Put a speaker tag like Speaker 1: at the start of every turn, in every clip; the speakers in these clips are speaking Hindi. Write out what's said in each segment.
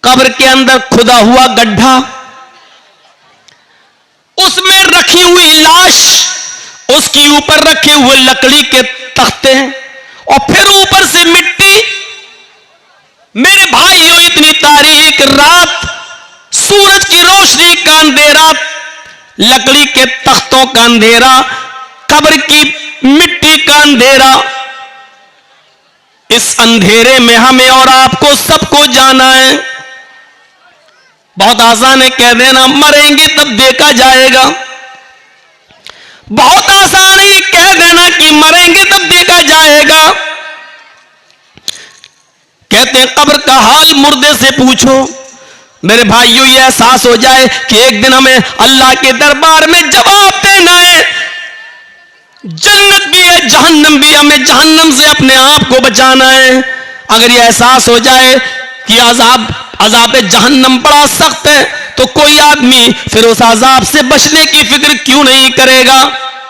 Speaker 1: कब्र के अंदर खुदा हुआ गड्ढा, उसमें रखी हुई लाश, उसके ऊपर रखे हुए लकड़ी के तख्ते और फिर ऊपर से मिट्टी। मेरे भाइयों, इतनी तारीक रात, सूरज की रोशनी का अंधेरा, लकड़ी के तख्तों का अंधेरा, कब्र की मिट्टी का अंधेरा, इस अंधेरे में हमें और आपको सबको जाना है। बहुत आसान है कह देना मरेंगे तब देखा जाएगा, बहुत आसान है कह देना कि मरेंगे तब देखा जाएगा। कहते हैं कब्र का हाल मुर्दे से पूछो। मेरे भाइयों, यह एहसास हो जाए कि एक दिन हमें अल्लाह के दरबार में जवाब देना है। जन्नत भी है, जहन्नम भी, हमें जहन्नम से अपने आप को बचाना है। अगर यह एहसास हो जाए कि अजाब जहन्नम बड़ा सख्त है, तो कोई आदमी फिर उस अजाब से बचने की फिक्र क्यों नहीं करेगा?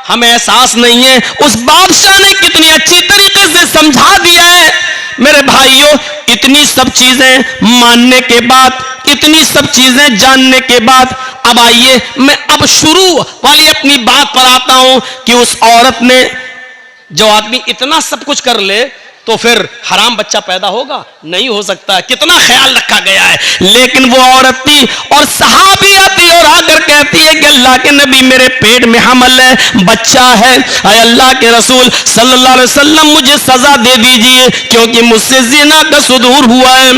Speaker 1: हमें एहसास नहीं है उस बादशाह ने कितनी अच्छी तरीके से समझा दिया है। मेरे भाइयों, इतनी सब चीजें मानने के बाद, इतनी सब चीजें जानने के बाद, अब आइए मैं अब शुरू वाली अपनी बात पर आता हूं कि उस औरत ने, जो आदमी इतना सब कुछ कर ले तो फिर हराम बच्चा पैदा होगा? नहीं हो सकता। कितना ख्याल रखा गया है। लेकिन वो औरत थी और सहाबी आती और आकर कहती है कि अल्लाह के नबी, मेरे पेट में हमल है, बच्चा है, अरे अल्लाह के रसूल सल्लल्लाहु अलैहि वसल्लम मुझे सजा दे दीजिए क्योंकि मुझसे जिना का सुदूर हुआ है।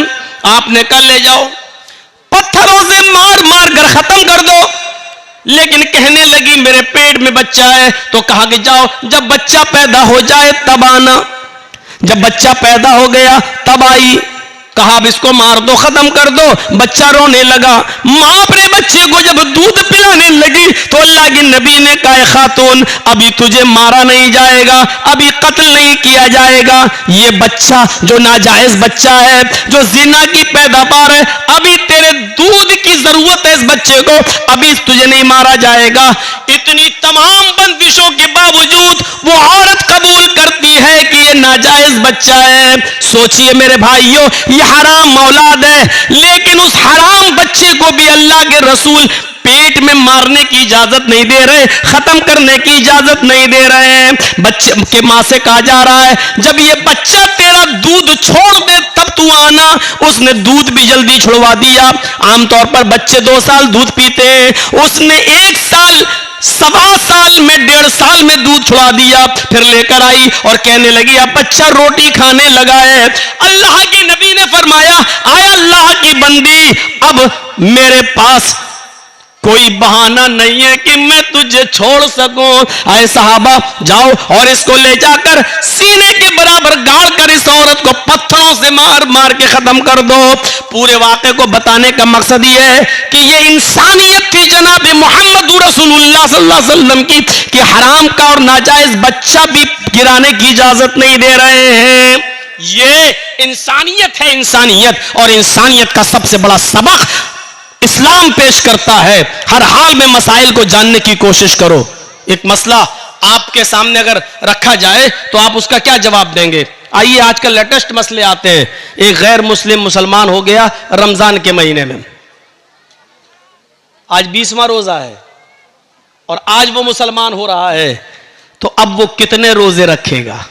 Speaker 1: आपने कहा ले जाओ, पत्थरों से मार मार कर खत्म कर दो। लेकिन कहने लगी मेरे पेट में बच्चा है। तो कहा कि जाओ, जब बच्चा पैदा हो जाए तब आना। जब बच्चा पैदा हो गया तब आई। कहा अब इसको मार दो, खत्म कर दो। बच्चा रोने लगा। मां अपने बच्चे को जब दूध पिलाने लगी तो अल्लाह के नबी ने कहा खातून, अभी तुझे मारा नहीं जाएगा, अभी कत्ल नहीं किया जाएगा। ये बच्चा जो नाजायज बच्चा है, जो जिना की पैदावार है, अभी तेरे दूध की जरूरत है इस बच्चे को, अभी तुझे नहीं मारा जाएगा। इतनी तमाम बंदिशों के बावजूद वो औरत कबूल करती है कि ये नाजायज बच्चा है। सोचिए मेरे भाइयों, ये हराम औलाद है, लेकिन उस हराम बच्चे को भी अल्लाह के रसूल पेट में मारने की इजाजत नहीं दे रहे, खत्म करने की इजाजत नहीं दे रहे हैं। बच्चे के मां से कहा जा रहा है जब ये बच्चा तेरा दूध छोड़ दे तब तू आना। उसने दूध भी जल्दी छुड़वा दिया। आमतौर पर बच्चे 2 साल दूध पीते हैं, उसने 1 साल, 1.25 साल में, 1.5 साल में दूध छुड़ा दिया। फिर लेकर आई और कहने लगी अब बच्चा रोटी खाने लगा है। अल्लाह के नबी ने फरमाया, आए अल्लाह की बंदी, अब मेरे पास कोई बहाना नहीं है कि मैं तुझे छोड़ सकूं। आए सहाबा, जाओ और इसको ले जाकर सीने के बराबर गाड़ कर इस औरत को पत्थरों से मार मार के खत्म कर दो। पूरे वाक़े को बताने का मकसद यह है कि ये इंसानियत थी जनाब मोहम्मद रसूलुल्लाह सल्लल्लाहु अलैहि वसल्लम की, कि हराम का और नाजायज बच्चा भी गिराने की इजाजत नहीं दे रहे हैं। ये इंसानियत है, इंसानियत। और इंसानियत का सबसे बड़ा सबक इस्लाम पेश करता है। हर हाल में मसाइल को जानने की कोशिश करो। एक मसला आपके सामने अगर रखा जाए तो आप उसका क्या जवाब देंगे? आइए आजकल लेटेस्ट मसले आते हैं। एक गैर मुस्लिम मुसलमान हो गया रमजान के महीने में, आज 20वां रोजा है और आज वो मुसलमान हो रहा है, तो अब वो कितने रोजे रखेगा?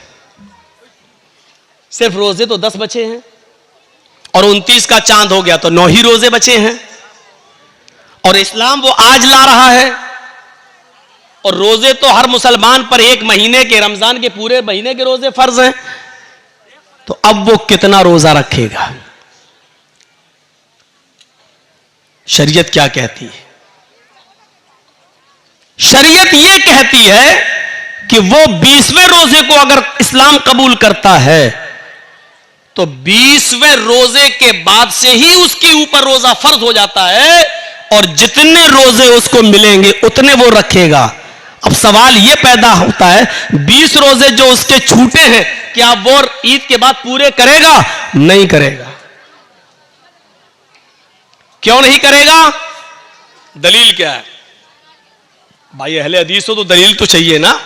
Speaker 1: सिर्फ रोजे तो 10 बचे हैं और 29 का चांद हो गया तो 9 ही रोजे बचे हैं। और इस्लाम वो आज ला रहा है और रोजे तो हर मुसलमान पर 1 महीने के, रमजान के पूरे महीने के रोजे फर्ज हैं। तो अब वो कितना रोजा रखेगा? शरीयत क्या कहती है? शरीयत ये कहती है कि वो 20वें रोजे को अगर इस्लाम कबूल करता है तो 20वें रोजे के बाद से ही उसके ऊपर रोजा फर्ज हो जाता है और जितने रोजे उसको मिलेंगे उतने वो रखेगा। अब सवाल यह पैदा होता है 20 रोजे जो उसके छूटे हैं, क्या वो ईद के बाद पूरे करेगा? नहीं करेगा। क्यों नहीं करेगा? दलील क्या है? भाई अहले हदीस हो तो दलील तो चाहिए ना।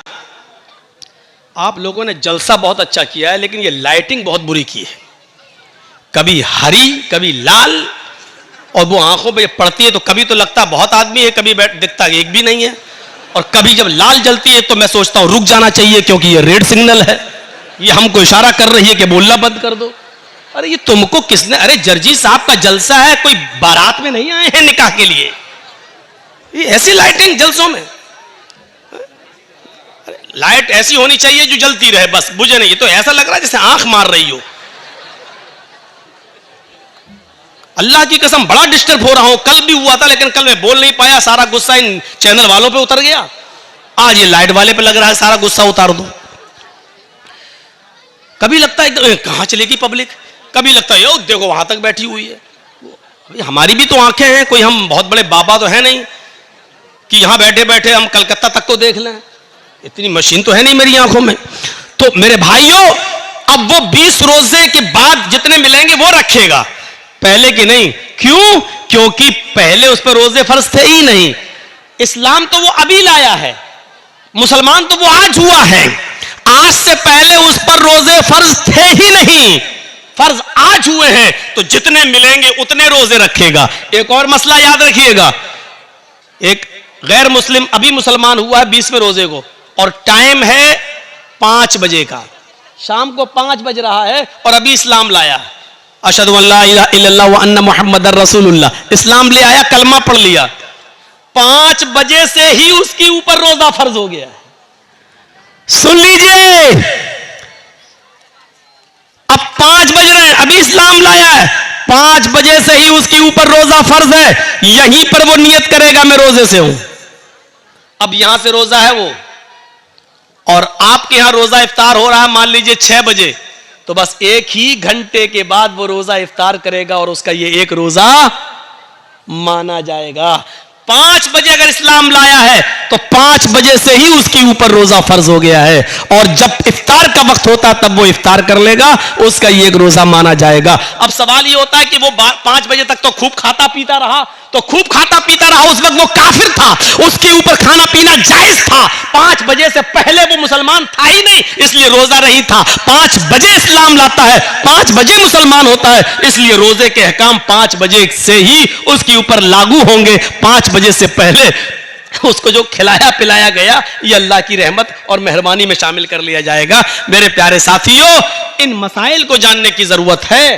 Speaker 1: आप लोगों ने जलसा बहुत अच्छा किया है, लेकिन ये लाइटिंग बहुत बुरी की है। कभी हरी, कभी लाल, और वो आंखों पे पड़ती है तो कभी तो लगता बहुत आदमी है, कभी दिखता एक भी नहीं है, और कभी जब लाल जलती है तो मैं सोचता हूं रुक जाना चाहिए क्योंकि ये रेड सिग्नल है, ये हमको इशारा कर रही है कि बोलना बंद कर दो। अरे ये तुमको किसने, अरे जर्जी साहब का जलसा है, कोई बारात में नहीं आए हैं निकाह के लिए, ये ऐसी लाइटिंग जलसों में, लाइट ऐसी होनी चाहिए जो जलती रहे बस, बुझे नहीं। ये तो ऐसा लग रहा है जैसे आंख मार रही हो। अल्लाह की कसम बड़ा डिस्टर्ब हो रहा हूं, कल भी हुआ था लेकिन कल मैं बोल नहीं पाया, सारा गुस्सा इन चैनल वालों पे उतर गया। आज ये लाइट वाले पे लग रहा है सारा गुस्सा उतार दो। कभी लगता है कहां चलेगी पब्लिक, कभी लगता है यो देखो वहां तक बैठी हुई है। अभी हमारी भी तो आंखें हैं, कोई हम बहुत बड़े बाबा तो है नहीं कि यहां बैठे बैठे हम कलकत्ता तक तो देख लें, इतनी मशीन तो है नहीं मेरी आंखों में। तो मेरे भाइयों, अब वो 20 रोजे के बाद जितने मिलेंगे वो रखेगा, पहले की नहीं। क्यों? क्योंकि पहले उस पर रोजे फर्ज थे ही नहीं। इस्लाम तो वो अभी लाया है, मुसलमान तो वो आज हुआ है। आज से पहले उस पर रोजे फर्ज थे ही नहीं, फर्ज आज हुए हैं, तो जितने मिलेंगे उतने रोजे रखेगा। एक और मसला याद रखिएगा, एक गैर मुस्लिम अभी मुसलमान हुआ है 20वें रोजे को, और टाइम है 5 बजे का, शाम को 5 बज रहा है और अभी इस्लाम लाया, अशहदु अल्ला इलाहा इल्लल्लाह व अन्ना मुहम्मदर रसूलुल्लाह, इस्लाम ले आया, कलमा पढ़ लिया, 5 बजे से ही उसके ऊपर रोजा फर्ज हो गया। सुन लीजिए, अब 5 बज रहे हैं, अभी इस्लाम लाया है, 5 बजे से ही उसके ऊपर रोजा फर्ज है। यहीं पर वो नियत करेगा मैं रोजे से हूं। अब यहां से रोजा है वो, और आपके यहां रोजा इफ्तार हो रहा है मान लीजिए 6 बजे, तो बस 1 ही घंटे के बाद वो रोजा इफ्तार करेगा और उसका ये एक रोजा माना जाएगा। 5 बजे अगर इस्लाम लाया है तो 5 बजे से ही उसके ऊपर रोजा फर्ज हो गया है, और जब इफ्तार का वक्त होता तब वो इफ्तार कर लेगा, उसका ये एक रोजा माना जाएगा। अब सवाल ये होता है कि वो 5 बजे तक तो खूब खाता पीता रहा, तो खूब खाता पीता रहा, उस वक्त वो काफिर था, उसके ऊपर खाना पीना जायज था। 5 बजे से पहले वो मुसलमान था ही नहीं, इसलिए रोजा नहीं था। 5 बजे इस्लाम लाता है, 5 बजे मुसलमान होता है, इसलिए रोजे के अहकाम 5 बजे से ही उसके ऊपर लागू होंगे। 5 बजे से पहले उसको जो खिलाया पिलाया गया ये अल्लाह की रहमत और मेहरबानी में शामिल कर लिया जाएगा। मेरे प्यारे साथियों, इन मसाइल को जानने की जरूरत है।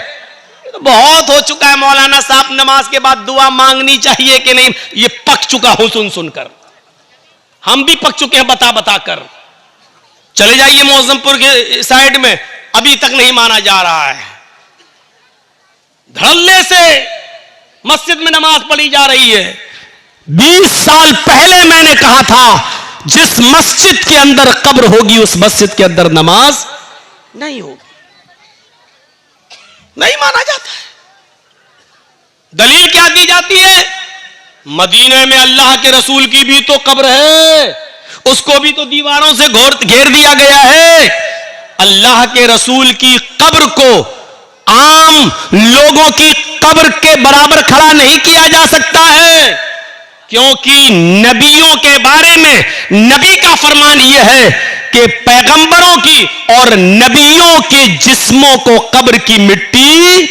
Speaker 1: तो बहुत हो चुका है मौलाना साहब, नमाज के बाद दुआ मांगनी चाहिए कि नहीं, ये पक चुका हूं सुन सुनकर, हम भी पक चुके हैं बता बता कर। चले जाइए मौजमपुर के साइड में, अभी तक नहीं माना जा रहा है, धड़ल्ले से मस्जिद में नमाज पढ़ी जा रही है। 20 साल पहले मैंने कहा था जिस मस्जिद के अंदर कब्र होगी उस मस्जिद के अंदर नमाज नहीं होगी, नहीं माना जाता है। दलील क्या दी जाती है? मदीने में अल्लाह के रसूल की भी तो कब्र है, उसको भी तो दीवारों से घेर दिया गया है। अल्लाह के रसूल की कब्र को आम लोगों की कब्र के बराबर खड़ा नहीं किया जा सकता है, क्योंकि नबियों के बारे में नबी का फरमान यह है कि पैगंबरों की और नबियों के जिस्मों को कब्र की मिट्टी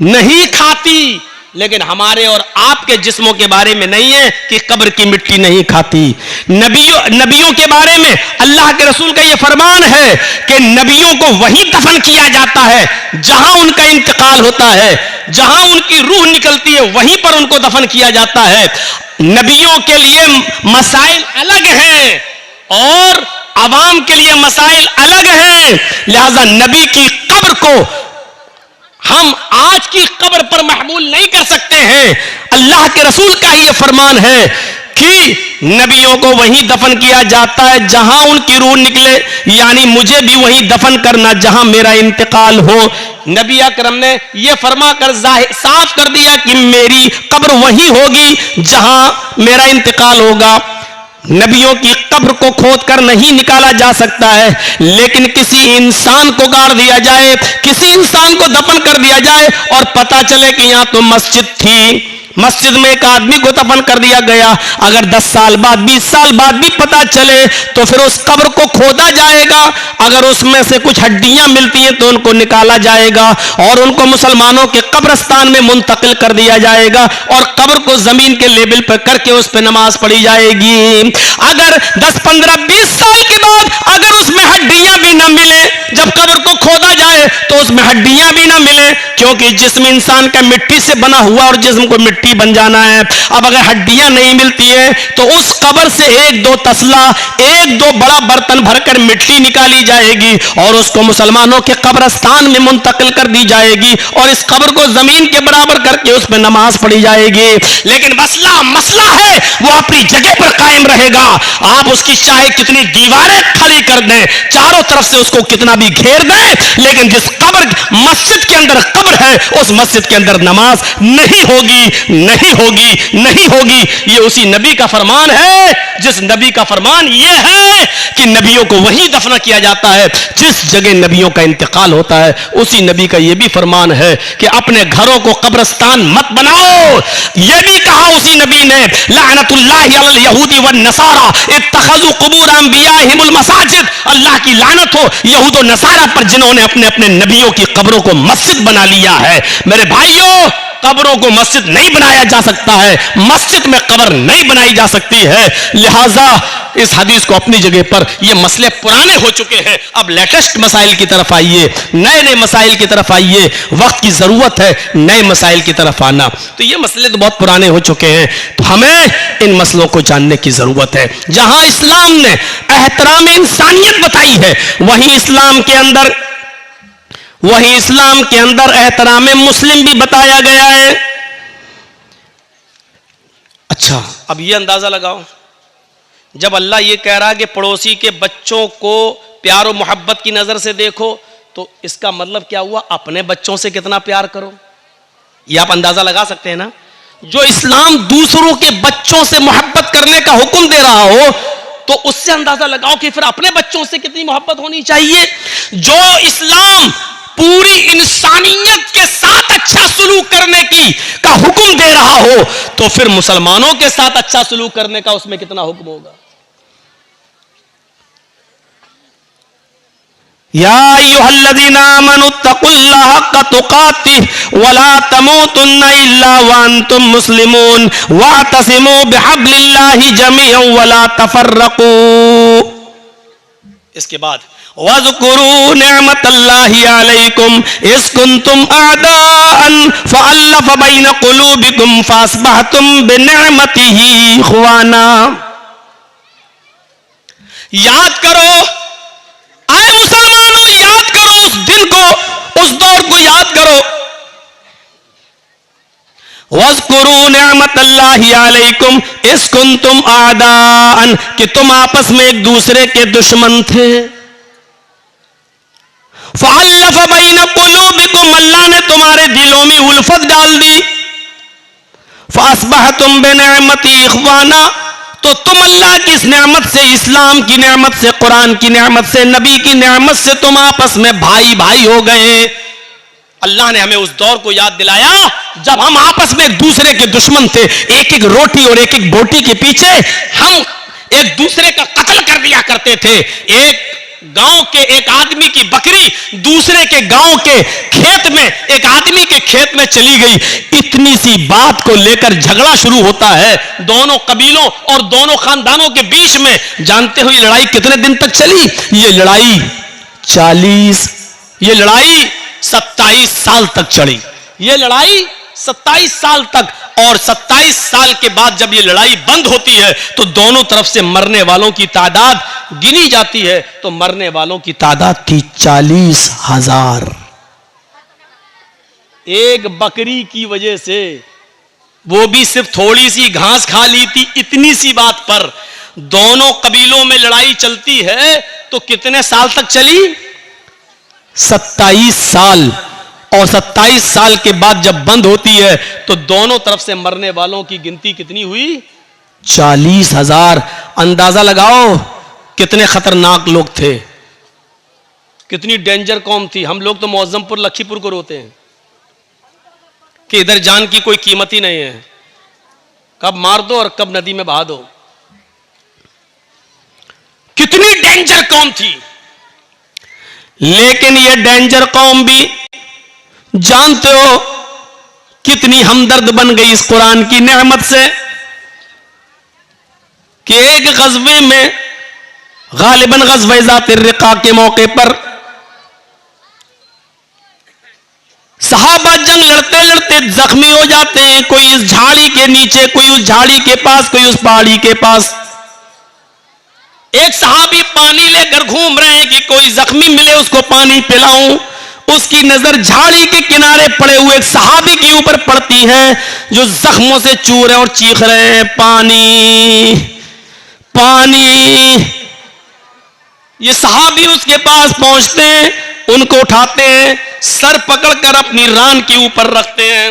Speaker 1: नहीं खाती, लेकिन हमारे और आपके जिस्मों के बारे में नहीं है कि कब्र की मिट्टी नहीं खाती। नबियों के बारे में अल्लाह के रसूल का यह फरमान है कि नबियों को वहीं दफन किया जाता है जहां उनका इंतकाल होता है, जहां उनकी रूह निकलती है वहीं पर उनको दफन किया जाता है। नबियों के लिए मसाइल अलग हैं और अवाम के लिए मसाइल अलग हैं, लिहाजा नबी की कब्र को हम आज की कब्र पर महमूल नहीं कर सकते हैं। अल्लाह के रसूल का ही यह फरमान है कि नबियों को वहीं दफन किया जाता है जहां उनकी रूह निकले, यानी मुझे भी वहीं दफन करना जहां मेरा इंतकाल हो। नबी अकरम ने यह फरमा कर साफ कर दिया कि मेरी कब्र वहीं होगी जहां मेरा इंतकाल होगा। नबियों की कब्र को खोद कर नहीं निकाला जा सकता है, लेकिन किसी इंसान को गाड़ दिया जाए, किसी इंसान को दफन कर दिया जाए और पता चले कि यहां तो मस्जिद थी, मस्जिद में एक आदमी को दफन कर दिया गया, अगर 10 साल बाद 20 साल बाद भी पता चले तो फिर उस कब्र को खोदा जाएगा, अगर उसमें से कुछ हड्डियां मिलती हैं तो उनको निकाला जाएगा और उनको मुसलमानों के कब्रिस्तान में मुंतकिल कर दिया जाएगा और कब्र को जमीन के लेवल पर करके उस पर नमाज पढ़ी जाएगी। अगर 10, 15, 20 साल के बाद अगर उसमें हड्डियां भी ना मिले, जब कब्र को खोदा जाए तो उसमें हड्डियां भी ना मिले, क्योंकि जिस्म इंसान का मिट्टी से बना हुआ और जिस्म को मिट्टी बन जाना है। अब अगर हड्डियां नहीं मिलती है तो उस कब्र से 1-2 तसला, 1-2 बड़ा बर्तन भरकर मिट्टी निकाली जाएगी और उसको मुसलमानों के कब्रिस्तान में मुंतकिल कर दी जाएगी और इस कब्र को जमीन के बराबर करके उस पर नमाज पढ़ी जाएगी। लेकिन मसला है वो अपनी जगह पर कायम रहेगा। आप उसकी चाहे कितनी दीवारें खड़ी कर दें, चारों तरफ से उसको कितना भी घेर दें, लेकिन जिस कब्र मस्जिद के अंदर कब्र है उस मस्जिद के अंदर नमाज नहीं होगी, नहीं होगी, नहीं होगी। ये उसी नबी का फरमान है जिस नबी का फरमान ये है कि नबियों को वहीं दफन किया जाता है जिस जगह नबियों का इंतकाल होता है। उसी नबी का ये भी फरमान है कि अपने घरों को कब्रिस्तान मत बनाओ। ये भी कहा उसी नबी ने, लानतुल्लाहि अलल यहूदी वन नसारा इत्तखज़ू कुबूर अंबियाहिमुल मसाजिद। अल्लाह की लानत हो यहूद और नसारा पर जिन्होंने अपने अपने नबियों की कब्रों को मस्जिद बना लिया है। मेरे भाइयों, कब्रों को मस्जिद नहीं बनाया जा सकता है, मस्जिद में कब्र नहीं बनाई जा सकती है। लिहाजा इस हदीस को अपनी जगह पर, ये मसले पुराने हो चुके हैं, अब लेटेस्ट मसाइल की तरफ आइए, नए नए मसाइल की तरफ आइए। वक्त की जरूरत है नए मसाइल की तरफ आना। तो ये मसले तो बहुत पुराने हो चुके हैं, तो हमें इन मसलों को जानने की जरूरत है। जहां इस्लाम ने एहतराम इंसानियत बताई है वहीं इस्लाम के अंदर एहतराम मुस्लिम भी बताया गया है। अच्छा, अब ये अंदाजा लगाओ, जब अल्लाह ये कह रहा है कि पड़ोसी के बच्चों को प्यार और मोहब्बत की नजर से देखो, तो इसका मतलब क्या हुआ? अपने बच्चों से कितना प्यार करो। ये आप अंदाजा लगा सकते हैं ना। जो इस्लाम दूसरों के बच्चों से मोहब्बत करने का हुक्म दे रहा हो तो उससे अंदाजा लगाओ कि फिर अपने बच्चों से कितनी मोहब्बत होनी चाहिए। जो इस्लाम पूरी इंसानियत के साथ अच्छा सलूक करने का हुक्म दे रहा हो तो फिर मुसलमानों के साथ अच्छा सलूक करने का उसमें कितना हुक्म होगा। या अय्युहल्लज़ीना आमनुत्तकुल्लाह हक्का तुकातिह वला तमूतुन्ना इल्ला व अंतुम मुस्लिमून वातसिमू बिहब्लिल्लाहि जमीअन वला तफर्रकू। इसके बाद वज़कुरू निअमतल्लाहि अलैकुम इज़ कुंतुम अअदाअन फ़अल्लफ़ बैन क़ुलूबिकुम फ़अस्बहतुम बिनिअमतिही इख़वाना। याद करो, आए मुसलमानों, याद करो उस दिन को, उस दौर को याद करो। वज़कुरू निअमतल्लाहि अलैकुम इज़ कुंतुम अअदाअन, कि तुम आपस में एक दूसरे के दुश्मन थे। फ़अल्लफ़ बैन क़ुलूबिकुम, अल्लाह ने तुम्हारे दिलों में उल्फत डाल दी। फ़अस्बहतुम बिनिअमतिही इख़वाना, तो तुम अल्लाह की इस नेमत से, इस्लाम की नेमत से, कुरान की नेमत से, नबी की नेमत से तुम आपस में भाई भाई हो गए। अल्लाह ने हमें उस दौर को याद दिलाया जब हम आपस में एक दूसरे के दुश्मन थे। एक एक रोटी और एक एक बोटी के पीछे हम एक दूसरे का कत्ल कर दिया करते थे। एक गांव के एक आदमी की बकरी दूसरे के गांव के खेत में, एक आदमी के खेत में चली गई, इतनी सी बात को लेकर झगड़ा शुरू होता है दोनों कबीलों और दोनों खानदानों के बीच में। जानते हो ये लड़ाई कितने दिन तक चली? ये लड़ाई 27 साल तक चली। ये लड़ाई 27 साल तक, और 27 साल के बाद जब ये लड़ाई बंद होती है तो दोनों तरफ से मरने वालों की तादाद गिनी जाती है, तो मरने वालों की तादाद थी 40,000। एक बकरी की वजह से, वो भी सिर्फ थोड़ी सी घास खा ली थी, इतनी सी बात पर दोनों कबीलों में लड़ाई चलती है। तो कितने साल तक चली? 27 साल। और 27 साल के बाद जब बंद होती है तो दोनों तरफ से मरने वालों की गिनती कितनी हुई? 40,000। अंदाजा लगाओ कितने खतरनाक लोग थे, कितनी डेंजर कौम थी। हम लोग तो मौज़्ज़मपुर लखीपुर को रोते हैं कि इधर जान की कोई कीमत ही नहीं है, कब मार दो और कब नदी में बहा दो। कितनी डेंजर कौम थी, लेकिन ये डेंजर कौम भी जानते हो कितनी हमदर्द बन गई इस कुरान की नेमत से कि एक गज़वे में, गालिबन गज़वे ज़ात रिक़ा के मौके पर सहाबा जंग लड़ते लड़ते जख्मी हो जाते हैं। कोई इस झाड़ी के नीचे, कोई उस झाड़ी के पास, कोई उस पहाड़ी के पास। एक सहाबी पानी लेकर घूम रहे हैं कि कोई जख्मी मिले उसको पानी पिलाऊं। उसकी नजर झाड़ी के किनारे पड़े हुए एक सहाबी के ऊपर पड़ती है जो जख्मों से चूर रहे और चीख रहे हैं, पानी पानी। ये सहाबी उसके पास पहुंचते हैं, उनको उठाते हैं, सर पकड़कर अपनी रान के ऊपर रखते हैं,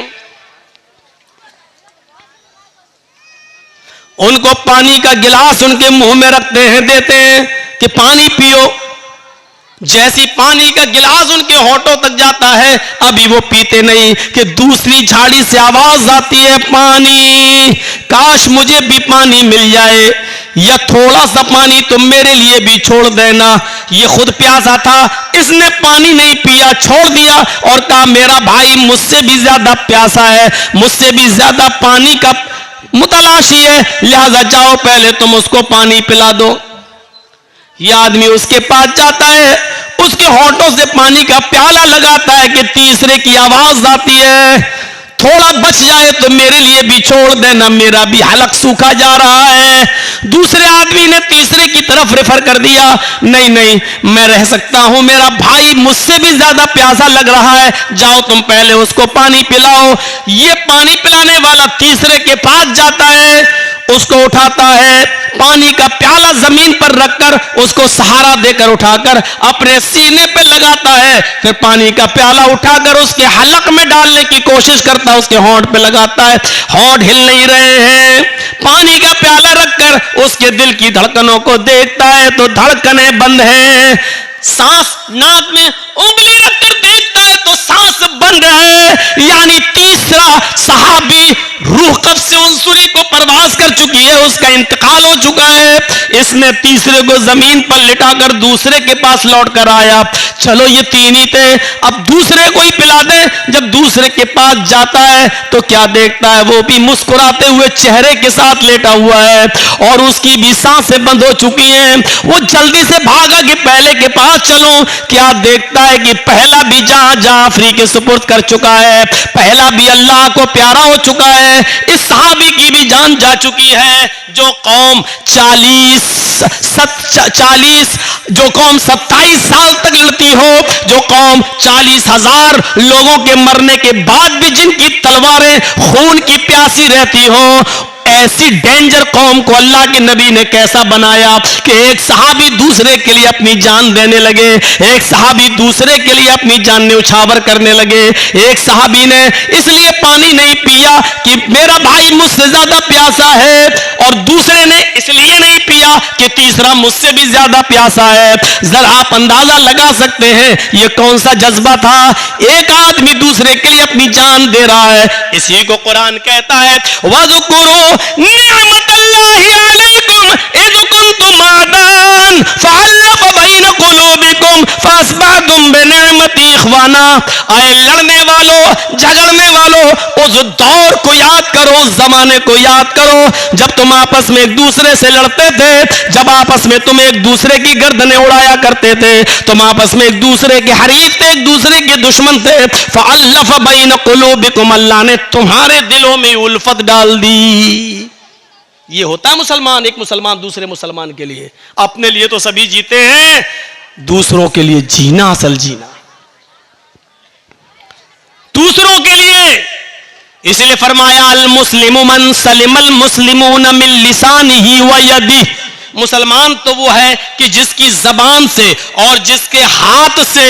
Speaker 1: उनको पानी का गिलास उनके मुंह में रखते हैं, देते हैं कि पानी पियो। जैसी पानी का गिलास उनके होठों तक जाता है, अभी वो पीते नहीं कि दूसरी झाड़ी से आवाज आती है, पानी, काश मुझे भी पानी मिल जाए, या थोड़ा सा पानी तुम मेरे लिए भी छोड़ देना। ये खुद प्यासा था, इसने पानी नहीं पिया, छोड़ दिया और कहा मेरा भाई मुझसे भी ज्यादा प्यासा है, मुझसे भी ज्यादा पानी का मुतलाशी है, लिहाजा जाओ पहले तुम उसको पानी पिला दो। यह आदमी उसके पास जाता है, उसके होठों से पानी का प्याला लगाता है कि तीसरे की आवाज आती है, थोड़ा बच जाए तो मेरे लिए भी छोड़ देना, मेरा भी हलक सूखा जा रहा है। दूसरे आदमी ने तीसरे की तरफ रेफर कर दिया, नहीं नहीं मैं रह सकता हूं, मेरा भाई मुझसे भी ज्यादा प्यासा लग रहा है, जाओ तुम पहले उसको पानी पिलाओ। ये पानी पिलाने वाला तीसरे के पास जाता है, उसको उठाता है, पानी का प्याला जमीन पर रखकर उसको सहारा देकर उठाकर अपने सीने पे लगाता है, फिर पानी का प्याला उठाकर उसके हलक में डालने की कोशिश करता है, उसके होंठ पे लगाता है, होंठ हिल नहीं रहे हैं। पानी का प्याला रखकर उसके दिल की धड़कनों को देखता है तो धड़कनें बंद हैं। सांस नाक में उंगली रखकर देखता है तो सांस बंद है, यानी तीसरा सहाबी रूह कब्ज़ से उनसुरी को परवास कर चुकी है, उसका इंतकाल हो चुका है। इसने तीसरे को जमीन पर लिटाकर दूसरे के पास लौट कर आया, चलो ये तीन ही थे, अब दूसरे को ही पिला दे। जब दूसरे के पास जाता है तो क्या देखता है, वो भी मुस्कुराते हुए चेहरे के साथ लेटा हुआ है और उसकी भी सांसें बंद हो चुकी हैं। वो जल्दी से भागा कि पहले के पास चलो, क्या देखता है कि पहला भी जहां जाफरी के सुपुर्द कर चुका है, पहला भी अल्लाह को प्यारा हो चुका है, इस सहाबी की भी जान जा चुकी है। जो कौम 27 साल तक लड़ती हो, जो कौम 40,000 लोगों के मरने के बाद भी जिनकी तलवारें खून की प्यासी रहती हो, ऐसी डेंजर कौम को अल्लाह के नबी ने कैसा बनाया कि एक सहाबी दूसरे के लिए अपनी जान देने लगे, एक सहाबी दूसरे के लिए अपनी जान न्यौछावर करने लगे। एक सहाबी ने इसलिए पानी नहीं पिया कि मेरा भाई मुझसे ज्यादा प्यासा है, और दूसरे ने इसलिए नहीं पिया कि तीसरा मुझसे भी ज्यादा प्यासा है। जरा आप अंदाजा लगा सकते हैं यह कौन सा जज्बा था, एक आदमी दूसरे के लिए अपनी जान दे रहा है। इसी को कुरान कहता है, वज़कुरू निअमतल्लाहि अलैकुम इज़ कुंतुम आदान फअल्लफ़ बैन क़ुलूबिकुम फ़अस्बहतुम बिनिअमति इख़वाना। आए लड़ने वालों, झगड़ने वालों, उस दौर को याद करो, उस जमाने को याद करो जब तुम आपस में एक दूसरे से लड़ते थे, जब आपस में तुम एक दूसरे की गर्दनें उड़ाया करते थे, तुम आपस में एक दूसरे के हरीफ थे, एक दूसरे के दुश्मन थे। फ़अल्लफ़ बैन क़ुलूबिकुम, अल्लाह ने तुम्हारे दिलों में उल्फत डाल दी। ये होता है मुसलमान, एक मुसलमान दूसरे मुसलमान के लिए। अपने लिए तो सभी जीते हैं, दूसरों के लिए जीना असल जीना, दूसरों के लिए। इसलिए फरमाया अल मुस्लिमु मन सलिमल मुस्लिमून मिन लिसानिही व यदिही। मुसलमान तो वो है कि जिसकी जबान से और जिसके हाथ से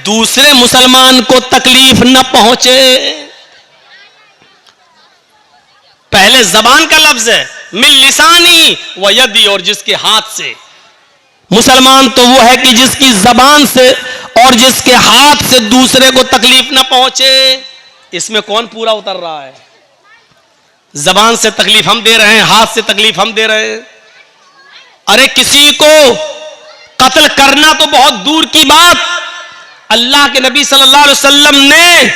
Speaker 1: दूसरे मुसलमान को तकलीफ न पहुंचे। पहले जबान का लफ्ज है, मिन लिसानी व यदी, और जिसके हाथ से। मुसलमान तो वो है कि जिसकी जबान से और जिसके हाथ से दूसरे को तकलीफ न पहुंचे। इसमें कौन पूरा उतर रहा है? जबान से तकलीफ हम दे रहे हैं, हाथ से तकलीफ हम दे रहे हैं। अरे किसी को कत्ल करना तो बहुत दूर की बात, अल्लाह के नबी सल्लल्लाहु अलैहि वसल्लम ने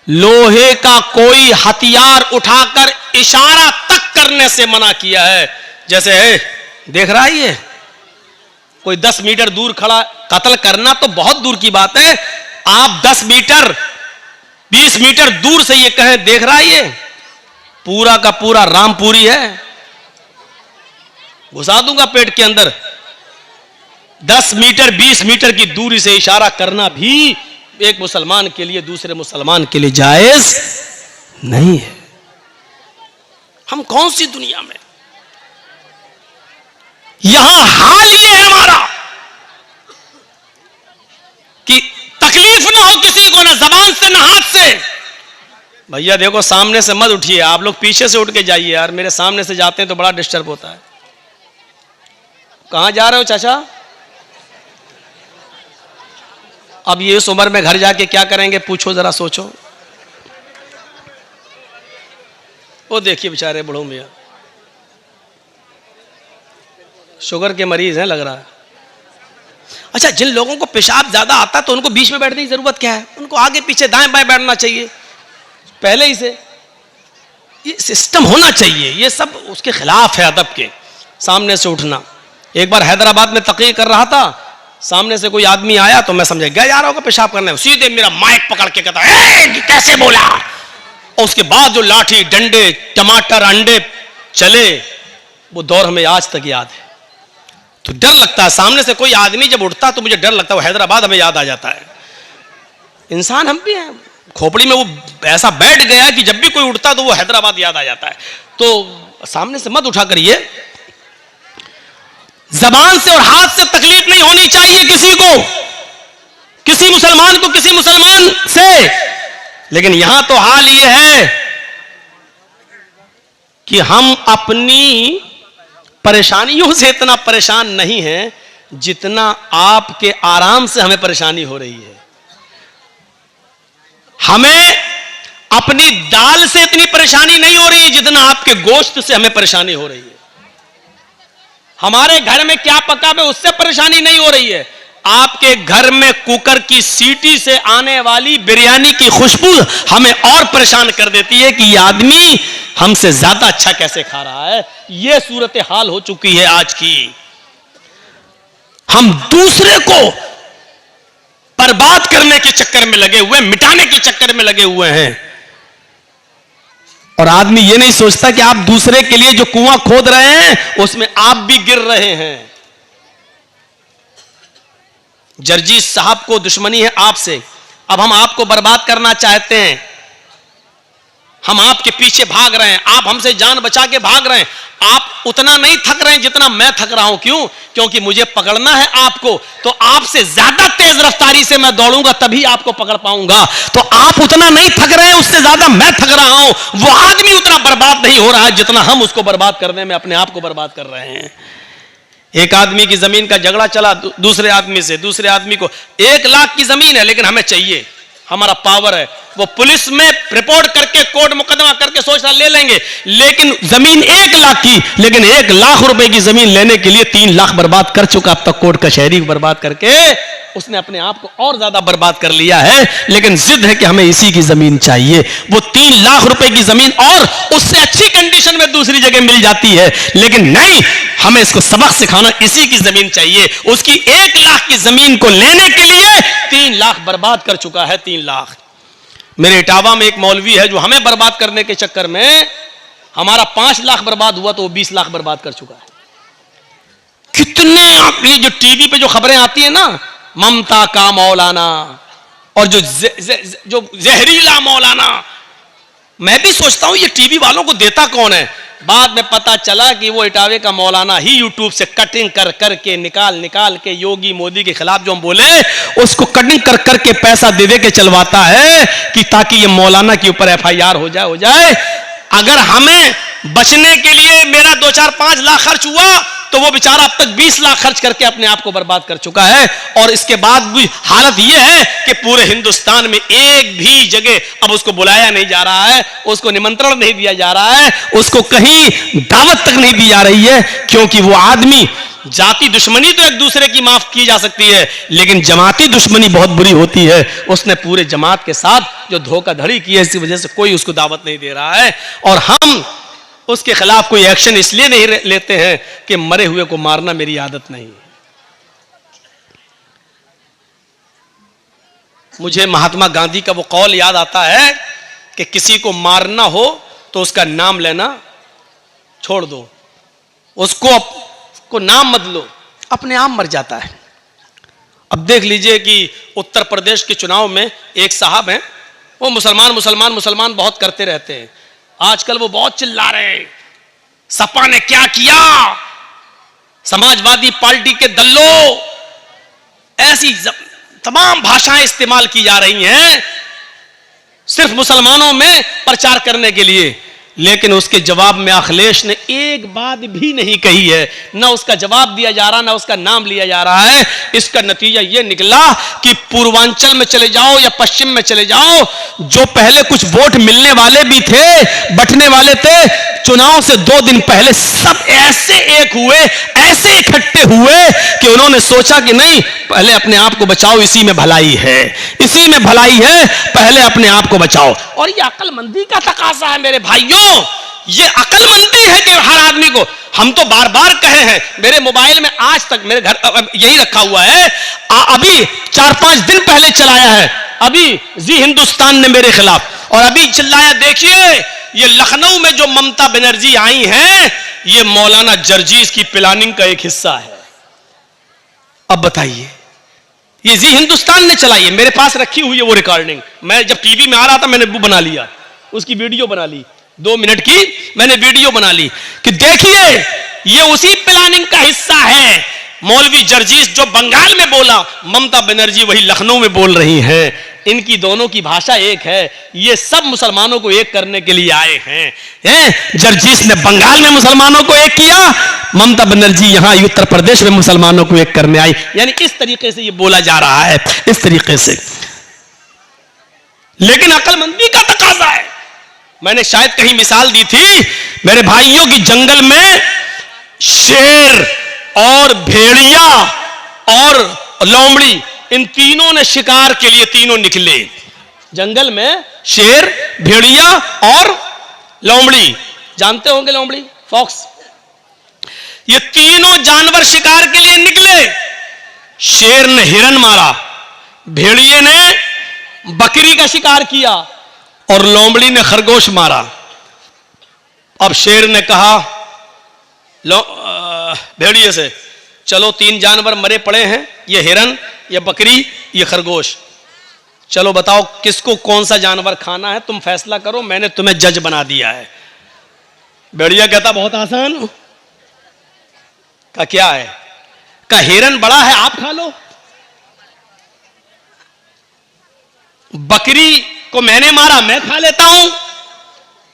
Speaker 1: लोहे का कोई हथियार उठाकर इशारा तक करने से मना किया है। जैसे है, देख रहा है ये कोई 10 मीटर दूर खड़ा, कत्ल करना तो बहुत दूर की बात है। आप 10 मीटर 20 मीटर दूर से ये कहें, देख रहा है ये पूरा का पूरा रामपुरी है, घुसा दूंगा पेट के अंदर। 10 मीटर 20 मीटर की दूरी से इशारा करना भी एक मुसलमान के लिए दूसरे मुसलमान के लिए जायज नहीं है। हम कौन सी दुनिया में, यहां हाल ये है हमारा कि तकलीफ ना हो किसी को, ना जबान से ना हाथ से। भैया देखो, सामने से मत उठिए, आप लोग पीछे से उठ के जाइए यार, मेरे सामने से जाते हैं तो बड़ा डिस्टर्ब होता है। कहां जा रहे हो चाचा? अब ये इस उम्र में घर जाके क्या करेंगे, पूछो जरा, सोचो। वो देखिए बेचारे बूढ़ों मियां, शुगर के मरीज हैं लग रहा है। अच्छा, जिन लोगों को पेशाब ज्यादा आता है तो उनको बीच में बैठने की जरूरत क्या है? उनको आगे पीछे दाएं बाएं बैठना चाहिए पहले ही से। ये सिस्टम होना चाहिए, ये सब उसके खिलाफ है अदब के, सामने से उठना। एक बार हैदराबाद में तकरीर कर रहा था, सामने से कोई आदमी आया तो मैं समझा गया जा रहा होगा पेशाब करने, सीधे मेरा माइक पकड़ के कहता है कैसे बोला। और उसके बाद जो लाठी डंडे टमाटर अंडे चले, वो दौर हमें आज तक याद है। तो डर लगता है, सामने से कोई आदमी जब उठता तो मुझे डर लगता है। वो हैदराबाद हमें याद आ जाता है। इंसान हम भी हैं, खोपड़ी में वो ऐसा बैठ गया कि जब भी कोई उठता तो वो हैदराबाद याद आ जाता है। तो सामने से मत उठा करिए। जबान से और हाथ से तकलीफ नहीं होनी चाहिए किसी को, किसी मुसलमान को किसी मुसलमान से। लेकिन यहां तो हाल ये है कि हम अपनी परेशानियों से इतना परेशान नहीं हैं जितना आपके आराम से हमें परेशानी हो रही है। हमें अपनी दाल से इतनी परेशानी नहीं हो रही है जितना आपके गोश्त से हमें परेशानी हो रही है। हमारे घर में क्या पका है उससे परेशानी नहीं हो रही है, आपके घर में कुकर की सीटी से आने वाली बिरयानी की खुशबू हमें और परेशान कर देती है कि ये आदमी हमसे ज्यादा अच्छा कैसे खा रहा है। ये सूरत हाल हो चुकी है आज की। हम दूसरे को बर्बाद करने के चक्कर में लगे हुए, मिटाने के चक्कर में लगे हुए हैं। और आदमी ये नहीं सोचता कि आप दूसरे के लिए जो कुआं खोद रहे हैं उसमें आप भी गिर रहे हैं। जर्जीस साहब को दुश्मनी है आपसे, अब हम आपको बर्बाद करना चाहते हैं, हम आपके पीछे भाग रहे हैं, आप हमसे जान बचा के भाग रहे हैं। आप उतना नहीं थक रहे हैं जितना मैं थक रहा हूं। क्यों? क्योंकि मुझे पकड़ना है आपको, तो आपसे ज्यादा तेज रफ्तारी से मैं दौड़ूंगा तभी आपको पकड़ पाऊंगा। तो आप उतना नहीं थक रहे हैं, उससे ज्यादा मैं थक रहा हूं। वो आदमी उतना बर्बाद नहीं हो रहा है जितना हम उसको बर्बाद करने में अपने आप को बर्बाद कर रहे हैं। एक आदमी की जमीन का झगड़ा चला दूसरे आदमी से, दूसरे आदमी को 1 लाख की जमीन है लेकिन हमें चाहिए, हमारा पावर है। वो पुलिस में रिपोर्ट करके कोर्ट मुकदमा करके सोचता ले लेंगे, लेकिन जमीन 1 लाख की, लेकिन 1 लाख रुपए की जमीन लेने के लिए 3 लाख बर्बाद कर चुका अब तक कोर्ट कचहरी बर्बाद करके उसने अपने आप को और ज्यादा बर्बाद कर लिया है। लेकिन जिद है कि हमें इसी की जमीन चाहिए। वो 3 लाख रुपए की जमीन और उससे अच्छी कंडीशन में दूसरी जगह मिल जाती है, लेकिन नहीं, हमें इसको सबक सिखाना, इसी की जमीन चाहिए। उसकी 1 लाख की जमीन को लेने के लिए 3 लाख बर्बाद कर चुका है। 3 लाख। मेरे इटावा में एक मौलवी है जो हमें बर्बाद करने के चक्कर में हमारा 5 लाख बर्बाद हुआ तो वो 20 लाख बर्बाद कर चुका है। कितने ये जो टीवी पे जो खबरें आती है ना, ममता का मौलाना और जो जहरीला मौलाना, मैं भी सोचता हूं ये टीवी वालों को देता कौन है। बाद में पता चला कि वो इटावे का मौलाना ही यूट्यूब से कटिंग कर करके निकाल के योगी मोदी के खिलाफ जो हम बोले उसको कटिंग कर करके पैसा दे के चलवाता है कि ताकि ये मौलाना के ऊपर FIR हो जाए। अगर हमें बचने के लिए मेरा 2-4-5 लाख खर्च हुआ तो वो बेचारा अब तक 20 लाख खर्च करके अपने आप को बर्बाद कर चुका है। और इसके बाद भी हालत ये है कि पूरे हिंदुस्तान में एक भी जगह अब उसको बुलाया नहीं जा रहा है, उसको निमंत्रण नहीं दिया जा रहा है, उसको कहीं दावत तक नहीं दी जा रही है, क्योंकि वो आदमी, जाति दुश्मनी तो एक दूसरे की माफ की जा सकती है, लेकिन जमाती दुश्मनी बहुत बुरी होती है। उसने पूरे जमात के साथ जो धोखाधड़ी की है, इसी वजह से कोई उसको दावत नहीं दे रहा है। और हम उसके खिलाफ कोई एक्शन इसलिए नहीं लेते हैं कि मरे हुए को मारना मेरी आदत नहीं है। मुझे महात्मा गांधी का वो कौल याद आता है कि किसी को मारना हो तो उसका नाम लेना छोड़ दो, उसको नाम मत लो, अपने आप मर जाता है। अब देख लीजिए कि उत्तर प्रदेश के चुनाव में एक साहब हैं, वो मुसलमान बहुत करते रहते हैं। आजकल वो बहुत चिल्ला रहे हैं, सपा ने क्या किया, समाजवादी पार्टी के दल्लो, ऐसी तमाम भाषाएं इस्तेमाल की जा रही हैं सिर्फ मुसलमानों में प्रचार करने के लिए। लेकिन उसके जवाब में अखिलेश ने एक बात भी नहीं कही है, ना उसका जवाब दिया जा रहा, ना उसका नाम लिया जा रहा है। इसका नतीजा यह निकला कि पूर्वांचल में चले जाओ या पश्चिम में चले जाओ, जो पहले कुछ वोट मिलने वाले भी थे, बंटने वाले थे, चुनाव से 2 दिन पहले सब ऐसे एक हुए, ऐसे इकट्ठे हुए कि उन्होंने सोचा कि नहीं, पहले अपने आप को बचाओ, इसी में भलाई है, इसी में भलाई है, पहले अपने आप को बचाओ। और ये अक्लमंदी का तकाजा है मेरे भाइयों, ये अक्लमंदी है कि हर आदमी को, हम तो बार बार कहे हैं, मेरे मोबाइल में आज तक मेरे घर यही रखा हुआ है, अभी 4-5 दिन पहले चलाया है, अभी जी हिंदुस्तान ने मेरे खिलाफ, और अभी चिल्लाया, देखिए ये लखनऊ में जो ममता बनर्जी आई हैं, ये मौलाना जर्जीस की प्लानिंग का एक हिस्सा है। अब बताइए, ये जी हिंदुस्तान ने चलाई है, मेरे पास रखी हुई है वो रिकॉर्डिंग। मैं जब टीवी में आ रहा था मैंने वो बना लिया, उसकी वीडियो बना ली, 2 मिनट की मैंने वीडियो बना ली कि देखिए ये उसी प्लानिंग का हिस्सा है। मौलवी जर्जीस जो बंगाल में बोला, ममता बनर्जी वही लखनऊ में बोल रही हैं, इनकी दोनों की भाषा एक है। ये सब मुसलमानों को एक करने के लिए आए हैं। जर्जीस ने बंगाल में मुसलमानों को एक किया, ममता बनर्जी यहां उत्तर प्रदेश में मुसलमानों को एक करने आई। यानी इस तरीके से ये बोला जा रहा है, इस तरीके से। लेकिन अक्लमंदी का तकाजा है। मैंने शायद कहीं मिसाल दी थी मेरे भाइयों की, जंगल में शेर और भेड़िया और लोमड़ी, इन तीनों ने शिकार के लिए तीनों निकले। जंगल में शेर, भेड़िया और लोमड़ी, जानते होंगे लोमड़ी, फॉक्स, ये तीनों जानवर शिकार के लिए निकले। शेर ने हिरन मारा, भेड़िए ने बकरी का शिकार किया और लोमड़ी ने खरगोश मारा। अब शेर ने कहा भेड़िए से, चलो 3 जानवर मरे पड़े हैं, ये हिरन, ये बकरी, ये खरगोश, चलो बताओ किसको कौन सा जानवर खाना है, तुम फैसला करो, मैंने तुम्हें जज बना दिया है। भेड़िया कहता बहुत आसान। का क्या है? का हिरन बड़ा है, आप खा लो। बकरी को मैंने मारा, मैं खा लेता हूं।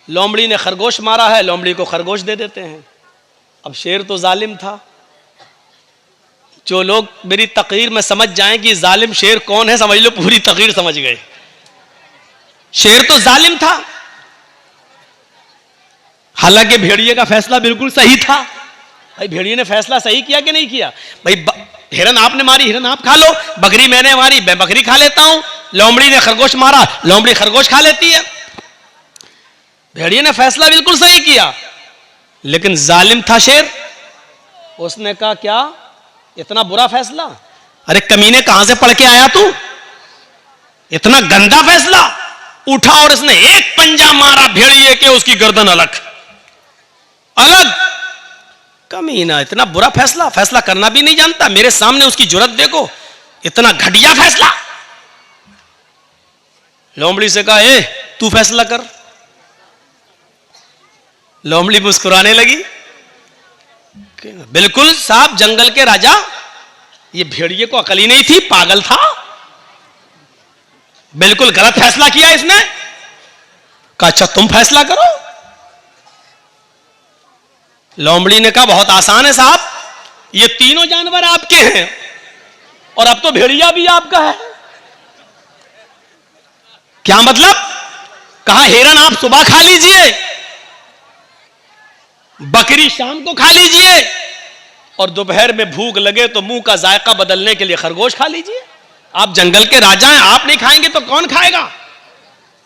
Speaker 1: लोमड़ी ने खरगोश मारा है, लोमड़ी को खरगोश दे देते हैं। अब शेर तो जालिम था। जो लोग मेरी तकरीर में समझ जाएं कि जालिम शेर कौन है, समझ लो पूरी तकरीर समझ गए। शेर तो जालिम था, हालांकि भेड़िए का फैसला बिल्कुल सही था। भाई भेड़िए ने फैसला सही किया कि नहीं किया? भाई हिरन आपने मारी, हिरन आप खा लो, बकरी मैंने मारी, मैं बकरी खा लेता हूं, लोमड़ी ने खरगोश मारा, लोमड़ी खरगोश खा लेती है। भेड़िए ने फैसला बिल्कुल सही किया, लेकिन जालिम था शेर। उसने कहा क्या इतना बुरा फैसला? अरे कमीने कहां से पढ़ के आया तू? इतना गंदा फैसला। उठा और इसने एक पंजा मारा भेड़िए के, उसकी गर्दन अलग अलग। कमीना, इतना बुरा फैसला, फैसला करना भी नहीं जानता, मेरे सामने उसकी जुर्रत देखो, इतना घटिया फैसला। लोमड़ी से कहा, ए तू फैसला कर। लोमड़ी मुस्कुराने लगी, बिल्कुल साहब, जंगल के राजा, ये भेड़िए को अकल ही नहीं थी, पागल था, बिल्कुल गलत फैसला किया इसने। कहा अच्छा तुम फैसला करो। लोमड़ी ने कहा बहुत आसान है साहब, ये तीनों जानवर आपके हैं और अब तो भेड़िया भी आपका है। क्या मतलब? कहा हिरन आप सुबह खा लीजिए, बकरी शाम को खा लीजिए, और दोपहर में भूख लगे तो मुंह का जायका बदलने के लिए खरगोश खा लीजिए। आप जंगल के राजा हैं, आप नहीं खाएंगे तो कौन खाएगा?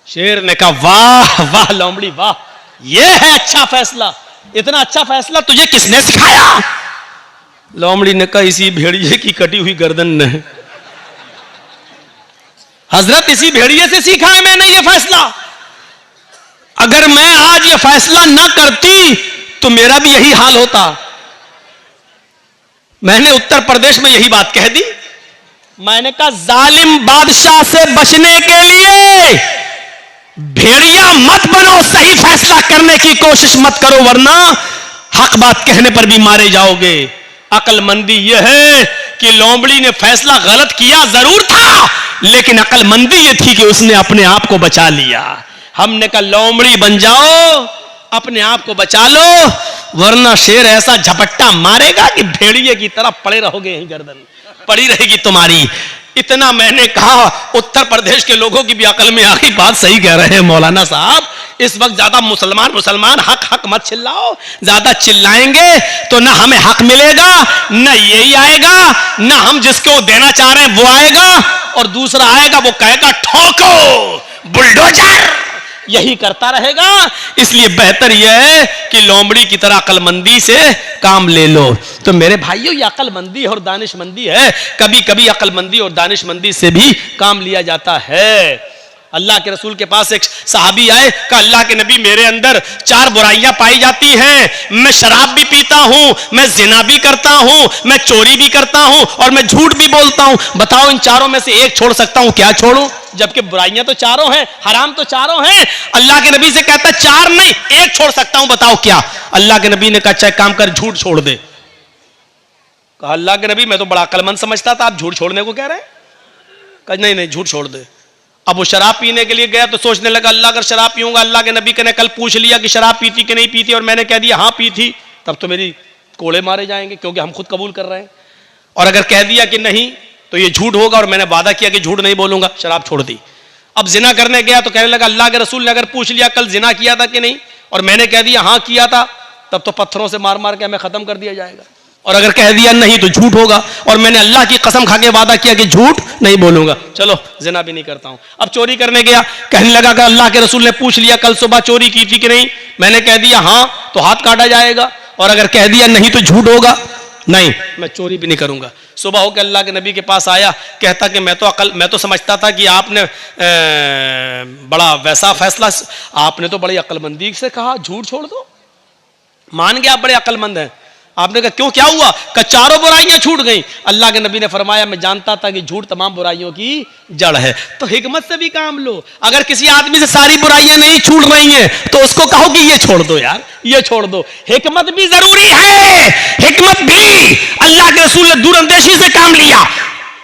Speaker 1: शेर ने कहा वाह वाह लोमड़ी वाह, यह है अच्छा फैसला। इतना अच्छा फैसला तुझे किसने सिखाया? लोमड़ी ने कहा इसी भेड़िए की कटी हुई गर्दन ने। हजरत इसी भेड़िए से सीखा है मैंने ये फैसला। अगर मैं आज ये फैसला ना करती तो मेरा भी यही हाल होता। मैंने उत्तर प्रदेश में यही बात कह दी। मैंने कहा जालिम बादशाह से बचने के लिए भेड़िया मत बनो, सही फैसला करने की कोशिश मत करो, वरना हक बात कहने पर भी मारे जाओगे। अक्लमंदी यह है कि लोमड़ी ने फैसला गलत किया जरूर था, लेकिन अक्लमंदी यह थी कि उसने अपने आप को बचा लिया। हमने कहा लोमड़ी बन जाओ, अपने आप को बचा लो, वरना शेर ऐसा झपट्टा मारेगा कि भेड़िए की तरह पड़े रहोगे, यही गर्दन पड़ी रहेगी तुम्हारी। इतना मैंने कहा, उत्तर प्रदेश के लोगों की भी अकल में आ गई, बात सही कह रहे हैं मौलाना साहब। इस वक्त ज्यादा मुसलमान हक हक मत चिल्लाओ, ज्यादा चिल्लाएंगे तो ना हमें हक मिलेगा, ना यही आएगा, ना हम जिसको देना चाह रहे हैं वो आएगा, और दूसरा आएगा वो कहेगा ठोको बुलडोजर, यही करता रहेगा। इसलिए बेहतर यह है कि लोमड़ी की तरह अक्लमंदी से काम ले लो। तो मेरे भाइयों, ये अक्लमंदी और दानिशमंदी है। कभी कभी अक्लमंदी और दानिशमंदी से भी काम लिया जाता है। अल्लाह के रसूल के पास एक सहाबी आए, कहा अल्लाह के नबी मेरे अंदर 4 बुराइयां पाई जाती हैं। मैं शराब भी पीता हूं, मैं जिना भी करता हूं, मैं चोरी भी करता हूं और मैं झूठ भी बोलता हूं। बताओ इन चारों में से एक छोड़ सकता हूं, क्या छोड़ूं? जबकि बुराइयां तो चारों हैं, हराम तो चारों हैं। अल्लाह के नबी से कहता 4 नहीं, 1 छोड़ सकता हूं, बताओ क्या? अल्लाह के नबी ने कहा अच्छा काम कर, झूठ छोड़ दे। कहा अल्लाह के नबी मैं तो बड़ा अक्लमंद समझता था, आप झूठ छोड़ने को कह रहे हैं? कहा नहीं नहीं झूठ छोड़ दे। अब वो शराब पीने के लिए गया तो सोचने लगा अल्लाह अगर शराब पीऊंगा, अल्लाह के नबी ने कल पूछ लिया कि शराब पीती कि नहीं पीती और मैंने कह दिया हाँ पी थी, तब तो मेरी कोड़े मारे जाएंगे, क्योंकि हम खुद कबूल कर रहे हैं। और अगर कह दिया कि नहीं तो ये झूठ होगा, और मैंने वादा किया कि झूठ नहीं बोलूंगा, शराब छोड़ दी। अब जिना करने गया तो कहने लगा अल्लाह के रसूल ने अगर पूछ लिया कल जिना किया था कि नहीं, और मैंने कह दिया हाँ किया था, तब तो पत्थरों से मार मार के हमें खत्म कर दिया जाएगा। और अगर कह दिया नहीं तो झूठ होगा, और मैंने अल्लाह की कसम खा के वादा किया कि झूठ नहीं बोलूंगा, चलो जिना भी नहीं करता हूं। अब चोरी करने गया, कहने लगा कि अल्लाह के रसूल ने पूछ लिया कल सुबह चोरी की थी कि नहीं, मैंने कह दिया हाँ तो हाथ काटा जाएगा, और अगर कह दिया नहीं तो झूठ होगा, नहीं मैं चोरी भी नहीं करूंगा। सुबह होकर अल्लाह के नबी के पास आया, कहता कि मैं तो समझता था कि आपने बड़ा वैसा फैसला, आपने तो बड़ी अक्लमंदी से कहा झूठ छोड़ दो, मान गया आप बड़े अक्लमंद हैं। आपने कहा क्यों क्या हुआ? कि 4 बुराइयां छूट गई। अल्लाह के नबी ने फरमाया मैं जानता था कि झूठ तमाम बुराइयों की जड़ है। तो हिकमत से भी काम लो। अगर किसी आदमी से सारी बुराइयां नहीं छूट रही हैं तो उसको कहो कि ये छोड़ दो यार, ये छोड़ दो। हिकमत भी जरूरी है, हिकमत भी। अल्लाह के रसूल ने दूरंदेशी से काम लिया,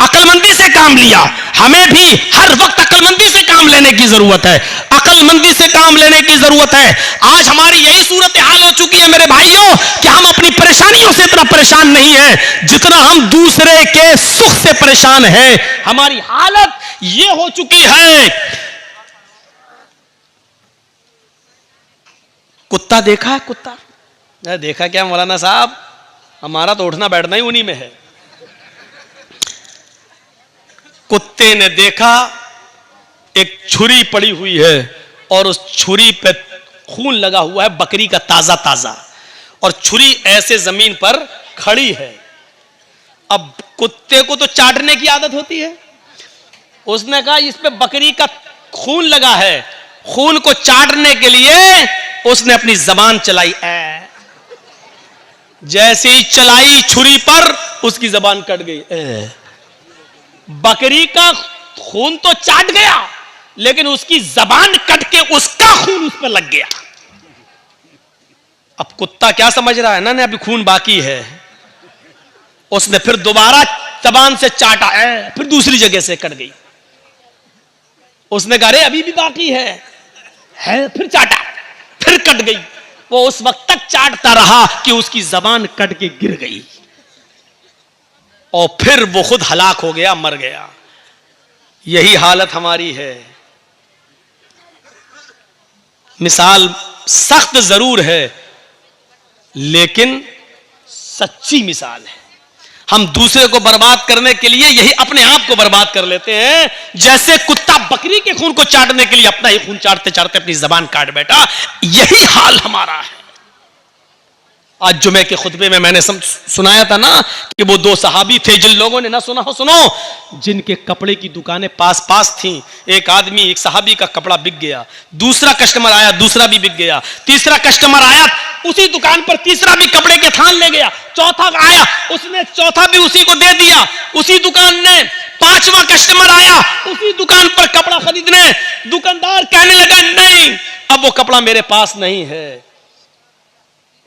Speaker 1: अक्लमंदी से काम लिया। हमें भी हर वक्त अक्लमंदी से काम लेने की जरूरत है, अक्लमंदी से काम लेने की जरूरत है। आज हमारी यही सूरत हाल हो चुकी है मेरे भाइयों कि हम अपनी परेशानियों से इतना परेशान नहीं है जितना हम दूसरे के सुख से परेशान हैं। हमारी हालत यह हो चुकी है। कुत्ता देखा है? कुत्ता देखा क्या मौलाना साहब? हमारा तो उठना बैठना ही उन्हीं में है। कुत्ते ने देखा एक छुरी पड़ी हुई है और उस छुरी पे खून लगा हुआ है बकरी का ताजा ताजा, और छुरी ऐसे जमीन पर खड़ी है। अब कुत्ते को तो चाटने की आदत होती है। उसने कहा इस पे बकरी का खून लगा है, खून को चाटने के लिए उसने अपनी जबान चलाई। जैसे ही चलाई छुरी पर उसकी जबान कट गई। बकरी का खून तो चाट गया लेकिन उसकी जबान कट के उसका खून उस पर लग गया। अब कुत्ता क्या समझ रहा है ना, अभी खून बाकी है। उसने फिर दोबारा जबान से चाटा, फिर दूसरी जगह से कट गई। उसने कहा अरे अभी भी बाकी है, फिर चाटा, फिर कट गई। वो उस वक्त तक चाटता रहा कि उसकी जबान कट के गिर गई और फिर वो खुद हलाक हो गया, मर गया। यही हालत हमारी है। मिसाल सख्त जरूर है लेकिन सच्ची मिसाल है। हम दूसरे को बर्बाद करने के लिए यही अपने आप को बर्बाद कर लेते हैं, जैसे कुत्ता बकरी के खून को चाटने के लिए अपना ही खून चाटते चाटते अपनी जबान काट बैठा। यही हाल हमारा है। आज जुमे के खुतबे में मैंने सुनाया था ना कि वो दो सहाबी थे, जिन लोगों ने ना सुना हो सुनो, जिनके कपड़े की दुकानें पास पास थीं। एक आदमी, एक सहाबी का कपड़ा बिक गया, दूसरा कस्टमर आया, दूसरा भी बिक गया, तीसरा कस्टमर आया, उसी दुकान पर तीसरा भी कपड़े के थान ले गया, चौथा आया, उसने चौथा भी उसी को दे दिया, उसी दुकान ने। पांचवा कस्टमर आया, उसी दुकान पर कपड़ा खरीदने। दुकानदार कहने लगा नहीं, अब वो कपड़ा मेरे पास नहीं है,